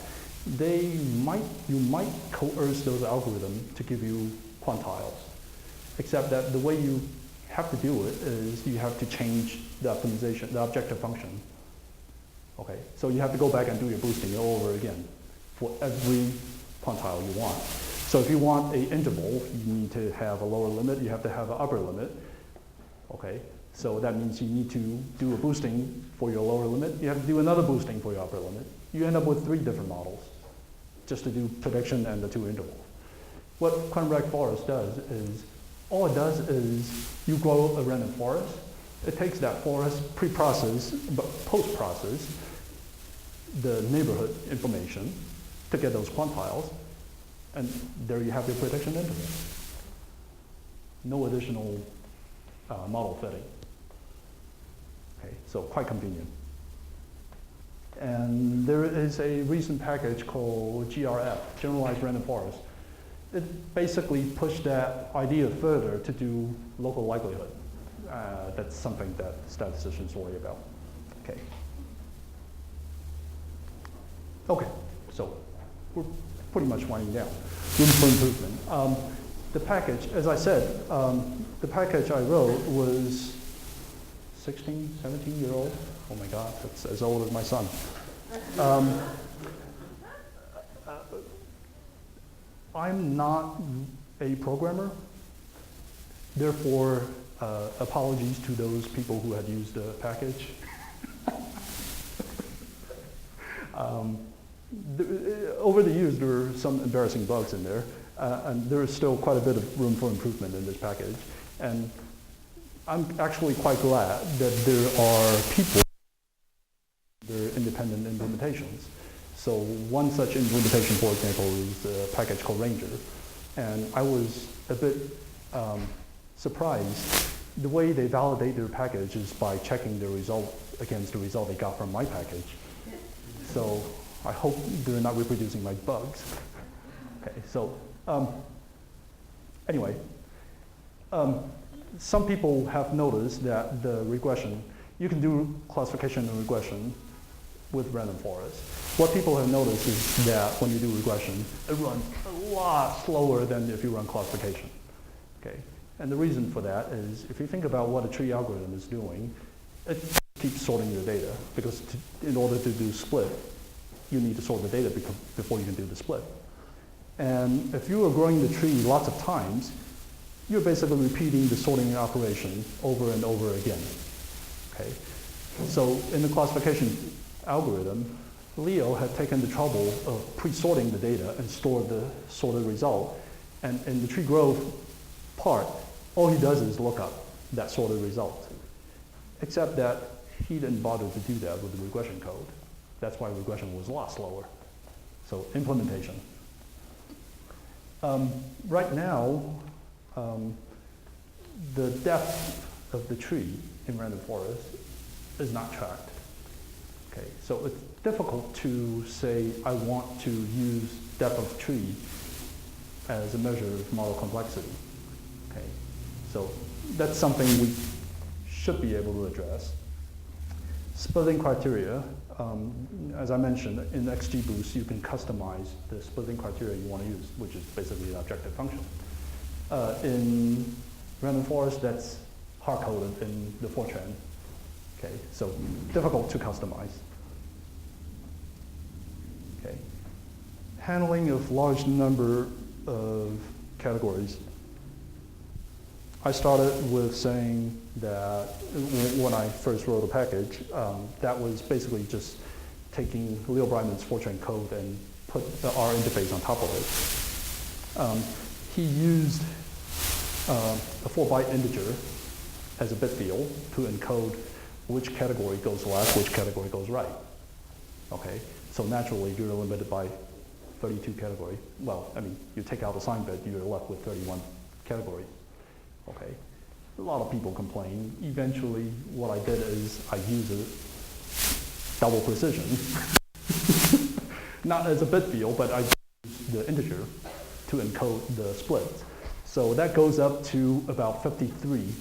you might coerce those algorithms to give you quantiles, except that the way you have to do it is you have to change the optimization, the objective function, okay? So you have to go back and do your boosting all over again for every quantile you want. So if you want an interval, you need to have a lower limit, you have to have an upper limit, okay? So that means you need to do a boosting for your lower limit, you have to do another boosting for your upper limit. You end up with 3 different models. just to do prediction and the two intervals. What quantum forest does is, all it does is you grow a random forest. It takes that forest, pre-process, but post-process, the neighborhood information to get those quantiles, and there you have your prediction interval. No additional model fitting. Okay, so quite convenient. And there is a recent package called GRF, Generalized Random Forest. It basically pushed that idea further to do local likelihood. That's something that statisticians worry about. Okay. Okay, so we're pretty much winding down. Room for improvement. The package, as I said, the package I wrote was 16, 17-year-old. Oh my God, that's as old as my son. I'm not a programmer, therefore apologies to those people who had used the package. Over the years, there were some embarrassing bugs in there, and there is still quite a bit of room for improvement in this package. And I'm actually quite glad that there are people, there are independent implementations. So one such implementation, for example, is a package called Ranger. And I was a bit surprised. The way they validate their package is by checking the result against the result they got from my package. So I hope they're not reproducing my bugs. Okay, so anyway, some people have noticed that the regression, you can do classification and regression with random forest. What people have noticed is that when you do regression, it runs a lot slower than if you run classification. Okay, and the reason for that is if you think about what a tree algorithm is doing, it keeps sorting your data because in order to do split, you need to sort the data before you can do the split. And if you are growing the tree lots of times, you're basically repeating the sorting operation over and over again. Okay, so in the classification algorithm, Leo had taken the trouble of pre-sorting the data and stored the sorted result. And in the tree growth part, all he does is look up that sorted result. Except that he didn't bother to do that with the regression code. That's why regression was a lot slower. So implementation. Right now, the depth of the tree in random forest is not tracked. Okay, so it's difficult to say I want to use depth of tree as a measure of model complexity. Okay, so that's something we should be able to address. Splitting criteria, as I mentioned, in XGBoost you can customize the splitting criteria you want to use, which is basically an objective function. In random forest, that's hard-coded in the Fortran. Okay, so difficult to customize. Okay, handling of large number of categories. I started with saying that when I first wrote a package, that was basically just taking Leo Breiman's Fortran code and put the R interface on top of it. He used a 4-byte integer as a bit field to encode which category goes left, which category goes right. Okay, so naturally you're limited by 32 category. Well, I mean, you take out the sign bit, you're left with 31 categories. Okay, a lot of people complain. Eventually, what I did is I used a double precision. Not as a bit field, but I used the integer to encode the splits. So that goes up to about 53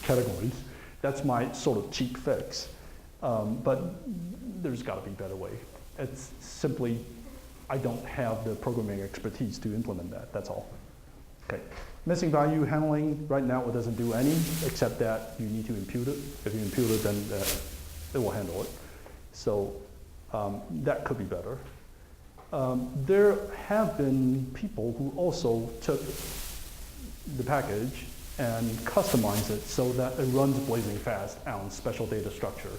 categories. That's my sort of cheap fix. But there's got to be a better way. It's simply, I don't have the programming expertise to implement that, that's all. Okay. Missing value handling, right now it doesn't do any, except that you need to impute it. If you impute it, then it will handle it. So that could be better. There have been people who also took the package and customized it so that it runs blazing fast on special data structure.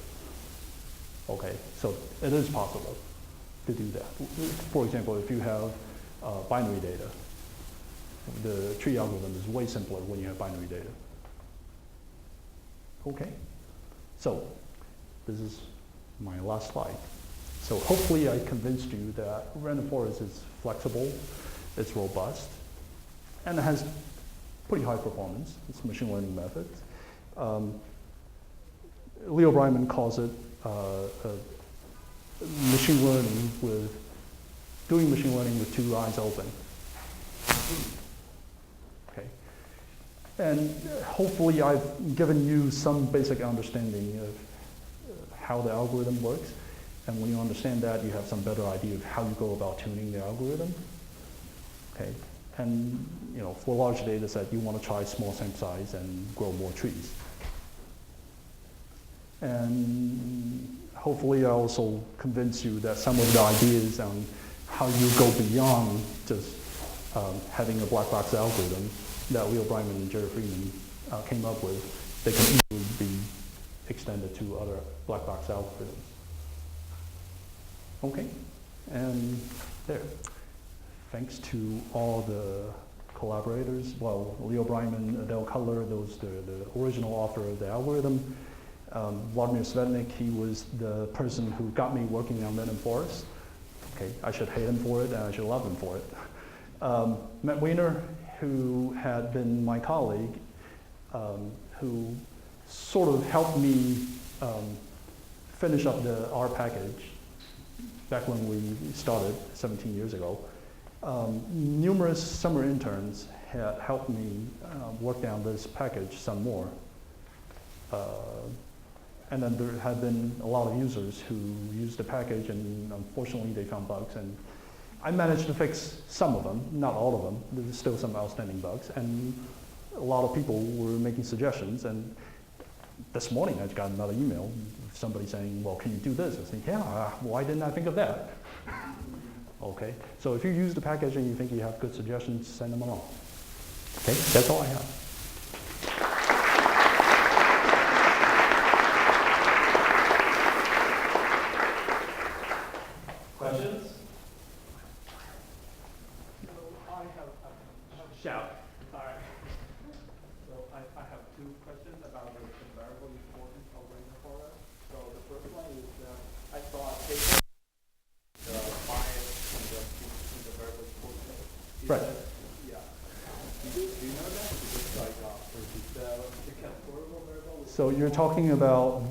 Okay, so it is possible to do that. For example, if you have binary data, the tree algorithm is way simpler when you have binary data. Okay, so this is my last slide. So hopefully I convinced you that random forest is flexible, it's robust, and it has pretty high performance. It's a machine learning method. Leo Breiman calls it machine learning with, doing machine learning with two eyes open. Okay. And hopefully I've given you some basic understanding of how the algorithm works. And when you understand that, you have some better idea of how you go about tuning the algorithm. Okay. And for large data set, you want to try small sample size and grow more trees. And hopefully I also convince you that some of the ideas on how you go beyond just having a black box algorithm that Leo Breiman and Jerry Freeman came up with, they can easily be extended to other black box algorithms. Okay, and there. Thanks to all the collaborators. Well, Leo Breiman, Adele Cutler, those the original author of the algorithm. Vladimir Svetnik, he was the person who got me working on randomForest. Okay, I should hate him for it and I should love him for it. Matt Weiner, who had been my colleague, who sort of helped me finish up the R package back when we started 17 years ago. Numerous summer interns had helped me work down this package some more. And then there had been a lot of users who used the package, and unfortunately they found bugs. And I managed to fix some of them, not all of them. There's still some outstanding bugs. And a lot of people were making suggestions. And this morning I got another email, somebody saying, well, can you do this? I said, yeah, why didn't I think of that? Okay, so if you use the package and you think you have good suggestions, send them along. Okay, that's all I have. Questions? So I have shout. All right. So I have two questions about the variable importance of randomForest. So the first one is I saw a paper, the bias in the variable importance. Right. Yeah. Do you know that? Is it like the categorical variable? So you're talking about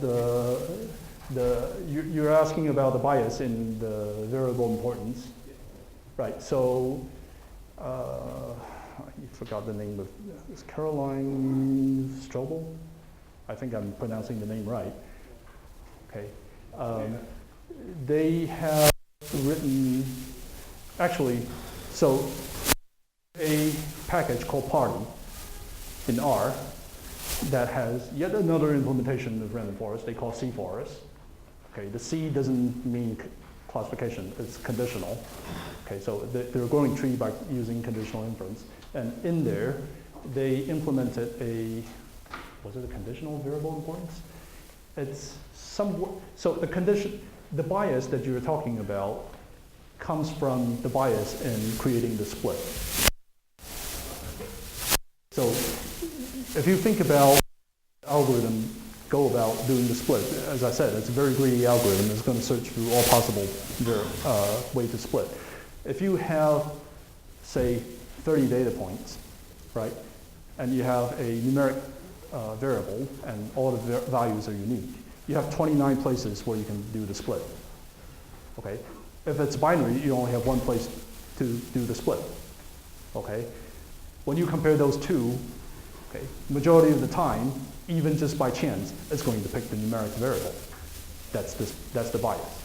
you're asking about the bias in the variable importance. Yeah. Right, so I forgot the name of, it's Caroline Strobel? I think I'm pronouncing the name right. Okay. They have written, actually, so a package called Party in R that has yet another implementation of randomForest they call C-forest. Okay, the C doesn't mean classification, it's conditional. Okay, so they're growing tree by using conditional inference. And in there, they implemented was it a conditional variable importance? It's so the bias that you're talking about comes from the bias in creating the split. So if you think about algorithm go about doing the split, as I said, it's a very greedy algorithm. It's going to search through all possible ways to split. If you have, say, 30 data points, right, and you have a numeric variable and all the values are unique, you have 29 places where you can do the split. Okay, if it's binary, you only have one place to do the split. Okay, when you compare those two, okay, majority of the time, even just by chance, it's going to pick the numeric variable. That's the bias.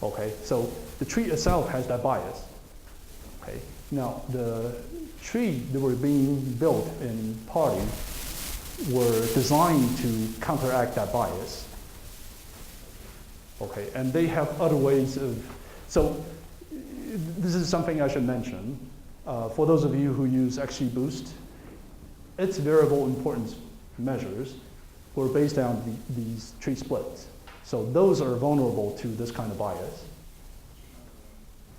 Okay, so the tree itself has that bias. Okay, now the tree that were being built in Party were designed to counteract that bias. Okay, and they have other ways of, so this is something I should mention. For those of you who use XGBoost, its variable importance measures were based on these tree splits. So those are vulnerable to this kind of bias.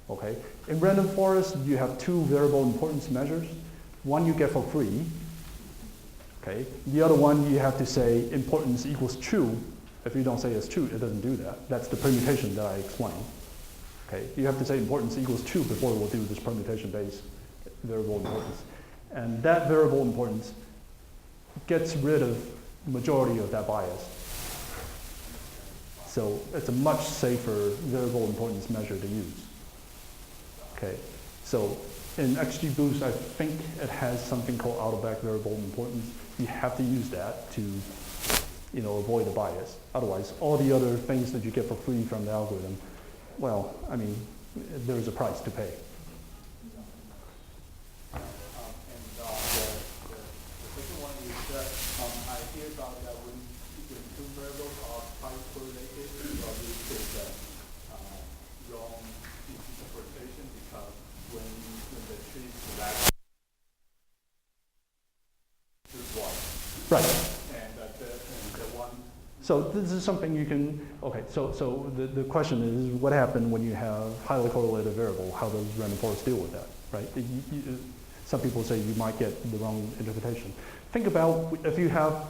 Okay. In random forest, you have two variable importance measures. One you get for free. Okay. The other one you have to say importance equals true. If you don't say it's true, it doesn't do that. That's the permutation that I explained. Okay. You have to say importance equals true before it will do this permutation-based variable importance. And that variable importance gets rid of the majority of that bias. So it's a much safer variable importance measure to use. Okay, so in XGBoost, I think it has something called out-of-back variable importance. You have to use that to, avoid the bias. Otherwise, all the other things that you get for free from the algorithm, well, I mean, there's a price to pay. The second one is that I hear about that when two variables are highly correlated, this is wrong interpretation because when the tree selects is one. Right. And the one. So this is something you can, okay, so the question is, what happened when you have highly correlated variable? How does random forest deal with that, right? Some people say you might get the wrong interpretation. Think about if you have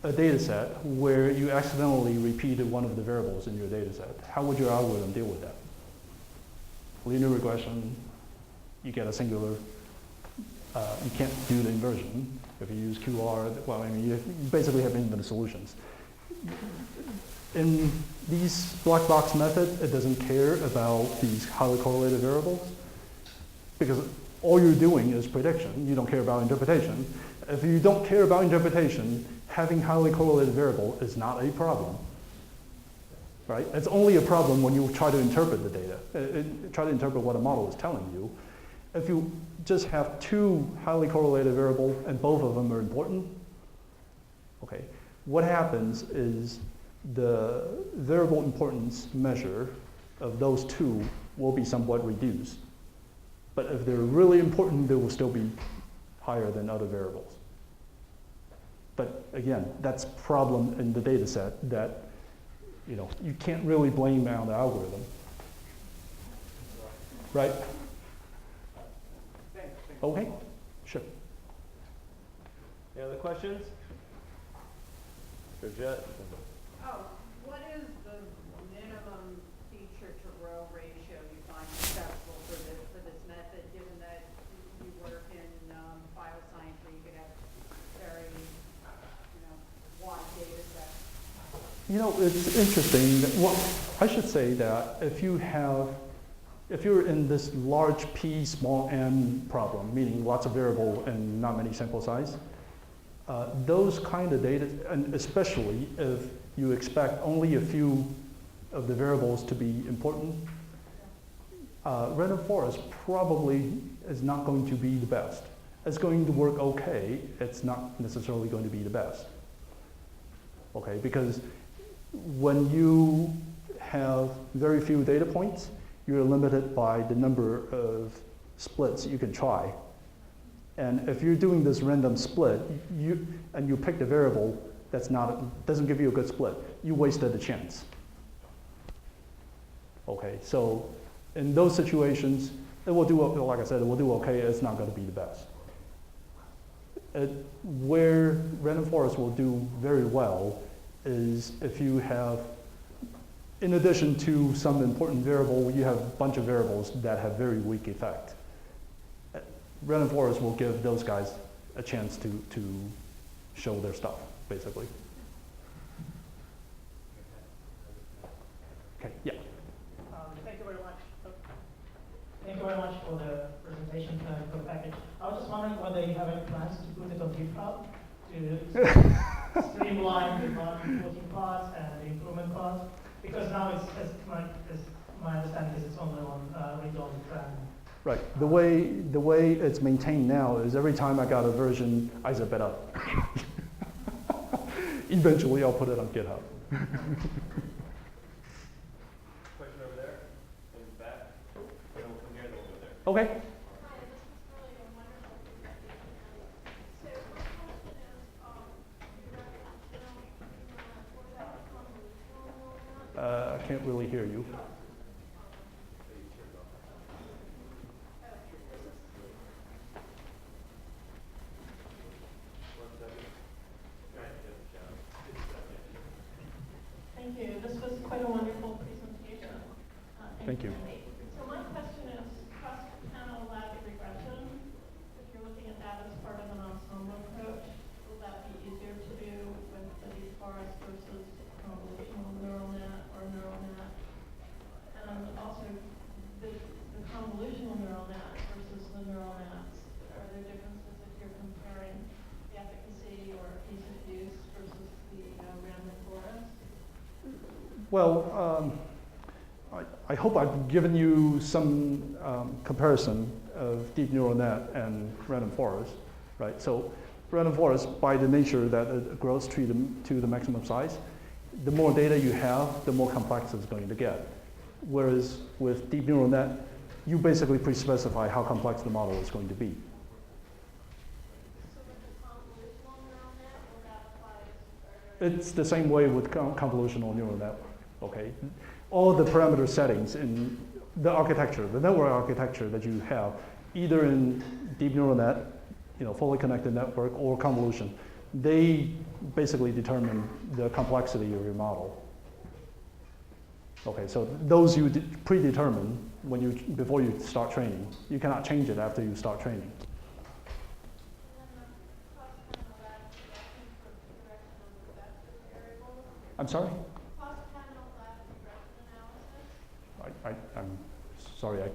a data set where you accidentally repeated one of the variables in your data set. How would your algorithm deal with that? Linear regression, you get a singular, you can't do the inversion. If you use QR, well, I mean, you basically have infinite solutions. In these black box method, it doesn't care about these highly correlated variables because all you're doing is prediction. You don't care about interpretation. If you don't care about interpretation, having highly correlated variable is not a problem, right? It's only a problem when you try to interpret the data, try to interpret what a model is telling you. If you just have two highly correlated variables and both of them are important, okay, what happens is the variable importance measure of those two will be somewhat reduced. But if they're really important, they will still be higher than other variables. But again, that's a problem in the data set that you can't really blame on the algorithm. Right? Okay, sure. Any other questions? Georgette? Oh, what is the minimum feature to row ratio you find acceptable for this method, given that you work in bioscience where you could have very, wide data sets? It's interesting. Well, I should say that if you're in this large P small n problem, meaning lots of variable and not many sample size, those kind of data, and especially if you expect only a few of the variables to be important, random forest probably is not going to be the best. It's going to work okay. It's not necessarily going to be the best. Okay, because when you have very few data points, you're limited by the number of splits you can try. And if you're doing this random split, and you pick the variable that's doesn't give you a good split, you wasted a chance. Okay, so in those situations, it will do, like I said, it will do okay. It's not going to be the best. Where random forest will do very well is if you have, in addition to some important variable, you have a bunch of variables that have very weak effect. Random forest will give those guys a chance to show their stuff, basically. Okay, yeah. Thank you very much. Thank you very much for the presentation and for the package. I was just wondering whether you have any plans to put it on GitHub to streamline the reporting part and the improvement part, because now it's, as my understanding is, it's only on read-only trend. Right. The way it's maintained now is every time I got a version, I zip it up. Eventually, I'll put it on GitHub. Question over there, in the back. And we'll come here, then we'll go there. Okay. Hi, this is really a wonderful presentation. So my question is, you referenced forecast convolutional can't really hear you. Thank you. This was quite a wonderful presentation. Thank you. So my question is cross-panel lab regression. If you're looking at that as part of an ensemble approach, will that be easier to do with the deep forest versus convolutional neural net or neural net? And also the convolutional neural net versus the neural nets. Are there differences if you're comparing the efficacy or ease of use versus the random forest? Well, I hope I've given you some comparison of deep neural net and random forest, right? So random forest, by the nature that it grows to the maximum size, the more data you have, the more complex it's going to get. Whereas with deep neural net, you basically pre-specify how complex the model is going to be. So with the convolutional neural net, will that apply? It's the same way with convolutional neural network, okay? All the parameter settings in the architecture, the network architecture that you have, either in deep neural net, fully connected network, or convolution, they basically determine the complexity of your model. Okay, so those you predetermine before you start training. You cannot change it after you start training. I'm sorry? I'm sorry, I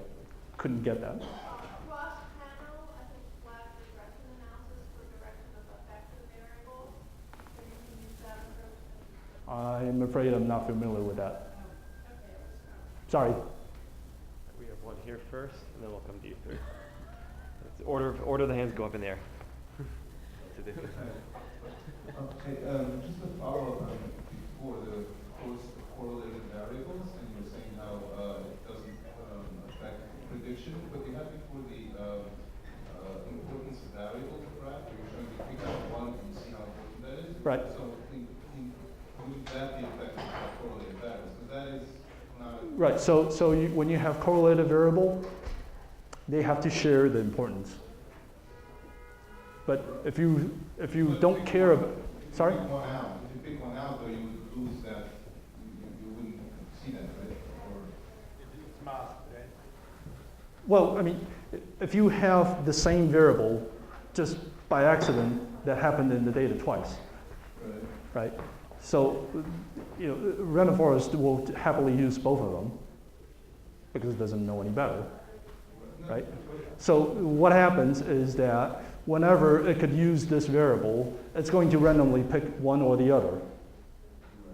couldn't get that. Cross-panel, I think, flat regression analysis for direction of effective variables. So you can use that approach. I'm afraid I'm not familiar with that. Sorry. We have one here first, and then we'll come to you third. It's order the hands go up in the air. Okay, just a follow-up before the correlated variables, and you were saying how it doesn't affect prediction, but you had before the importance of variables graph, where you're trying to pick out one and see how important that is. Right. So would that be affected by correlated variables? Because that is not. Right. So when you have correlated variable, they have to share the importance. But if you don't care about, sorry. If you pick one out, though, you would lose that. You wouldn't see that, right? Or It's masked, right? Well, I mean, if you have the same variable just by accident that happened in the data twice, right? So, random forest will happily use both of them because it doesn't know any better, right? So what happens is that whenever it could use this variable, it's going to randomly pick one or the other,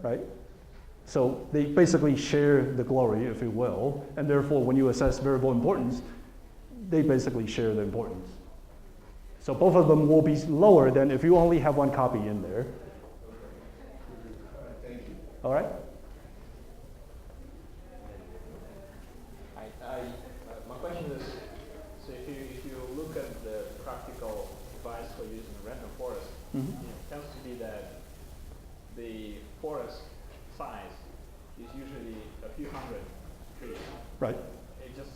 right? So they basically share the glory, if you will, and therefore when you assess variable importance, they basically share the importance. So both of them will be lower than if you only have one copy in there. thank you. All right? My question is, so if you look at the practical device for using random forest, Mm-hmm. it tends to be that the forest size is usually a few hundred trees. Right. It just,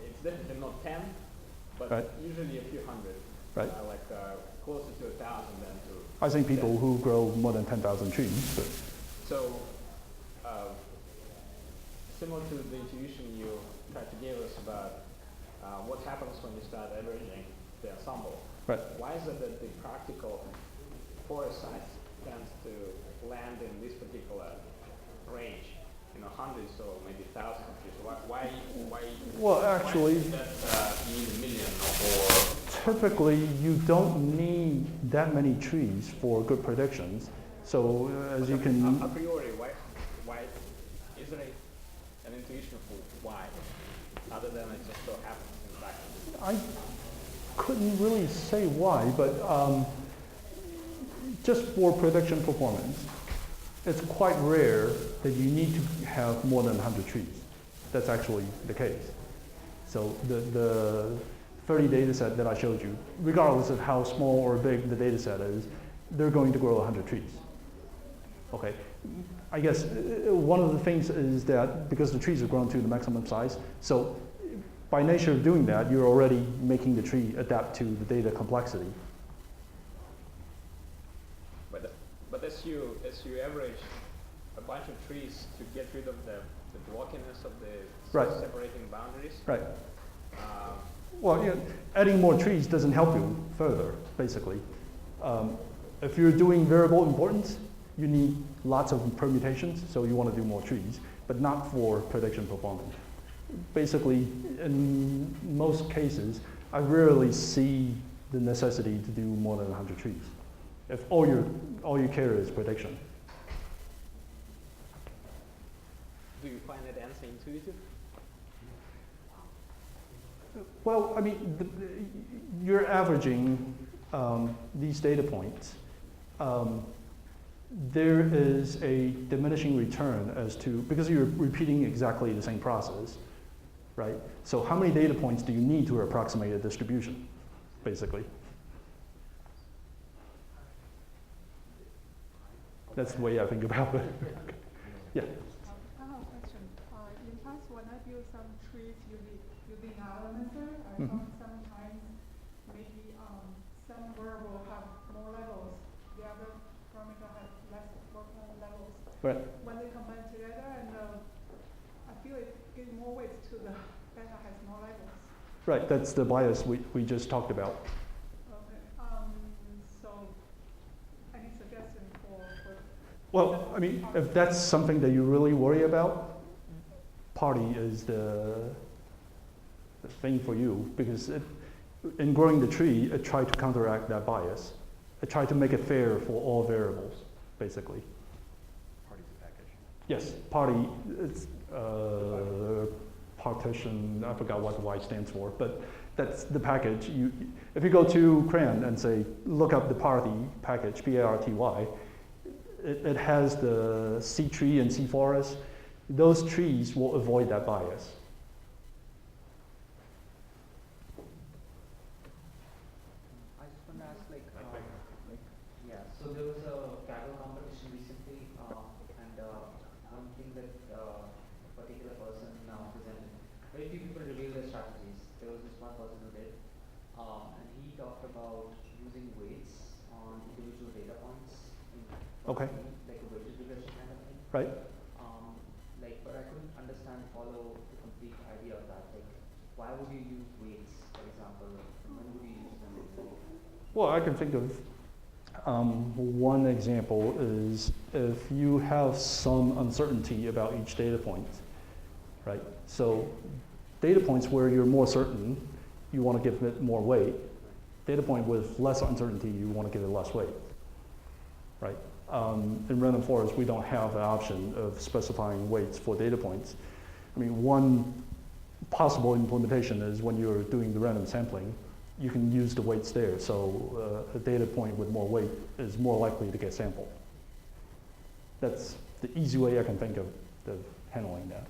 it's definitely not 10, but Right. usually a few hundred. Right. Closer to 1,000 than to. I've seen people who grow more than 10,000 trees. But So, similar to the intuition you tried to give us about what happens when you start averaging the ensemble. right. Why is it that the practical forest size tends to land in this particular range, hundreds or maybe thousands of trees? Why? Well, actually, why is that you need a million or? typically you don't need that many trees for good predictions. So as you can, A priori, why is there an intuition for why, other than it just so happens in practice? I couldn't really say why, but just for prediction performance, it's quite rare that you need to have more than 100 trees. That's actually the case. So the 30 data set that I showed you, regardless of how small or big the data set is, they're going to grow 100 trees. Okay, I guess one of the things is that because the trees have grown to the maximum size, so by nature of doing that, you're already making the tree adapt to the data complexity. But as you average a bunch of trees to get rid of the blockiness of the Right. separating boundaries. Right. Well, yeah, adding more trees doesn't help you further, basically. If you're doing variable importance, you need lots of permutations, so you want to do more trees, but not for prediction performance. Basically, in most cases, I rarely see the necessity to do more than 100 trees, if all you care is prediction. Do you find that answer intuitive? Well, I mean, you're averaging these data points. There is a diminishing return as to, because you're repeating exactly the same process, right? So how many data points do you need to approximate a distribution, basically? That's the way I think about it. Yeah. I have a question. In past, when I build some trees using our method, I found sometimes maybe some variable have more levels, the other parameter have less levels. Right. When they combine together, and I feel it gives more weight to the beta has more levels. Right, that's the bias we just talked about. Okay. So any suggestion for Well, I mean, if that's something that you really worry about, party is the thing for you, because in growing the tree, it tried to counteract that bias. It tried to make it fair for all variables, basically. Party's a package. Yes, party, it's partition, I forgot what Y stands for, but that's the package. If you go to CRAN and say, look up the party package, P-A-R-T-Y, it has the C tree and C forest. Those trees will avoid that bias. I just want to ask, so there was a Kaggle competition recently, and one thing that a particular person presented, very few people revealed their strategies. There was this one person who did, and he talked about using weights on individual data points. Okay. Like a weighted regression kind of thing. Right. But I couldn't follow the complete idea of that. Like, why would you use weights, for example? When would you use them? Well, I can think of one example is if you have some uncertainty about each data point, right? So data points where you're more certain, you want to give it more weight. Data point with less uncertainty, you want to give it less weight, right? In randomForest, we don't have the option of specifying weights for data points. I mean, one possible implementation is when you're doing the random sampling, you can use the weights there. So a data point with more weight is more likely to get sampled. That's the easy way I can think of handling that.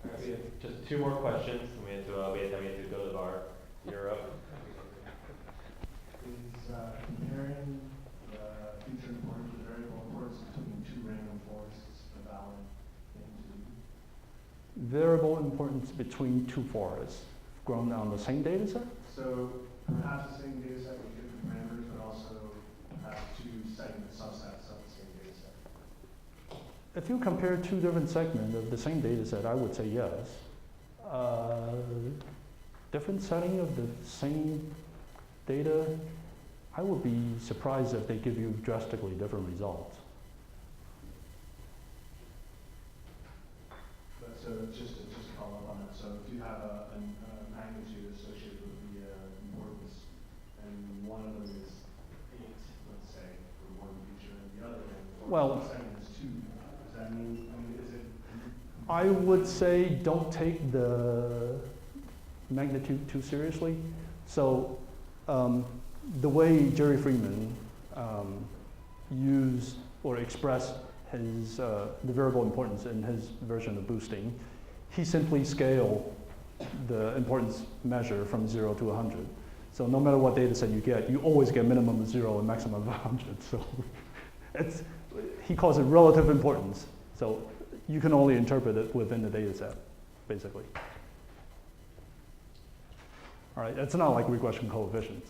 All right, we have just two more questions. We have to go to our Europe. Is comparing future importance and variable importance between two random forests a valid thing to do? Variable importance between two forests grown on the same data set? So perhaps the same data set with different parameters, but also perhaps two segment subsets of the same data set. If you compare two different segments of the same data set, I would say yes. Different setting of the same data, I would be surprised if they give you drastically different results. But so just to follow up on that, so if you have a magnitude associated with the importance, and one of them is 8, let's say, for one feature, and the other one segment is 2, does that mean, is it? I would say don't take the magnitude too seriously. So the way Jerry Freeman used or expressed his, the variable importance in his version of boosting, he simply scaled the importance measure from 0 to 100. So no matter what data set you get, you always get minimum of 0 and maximum of 100. So he calls it relative importance. So you can only interpret it within the data set, basically. All right, it's not like regression coefficients.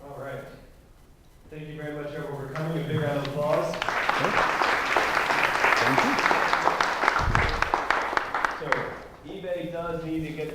All right. Thank you very much, everyone, for coming. A big round of applause. Okay. Thank you. So eBay does need to get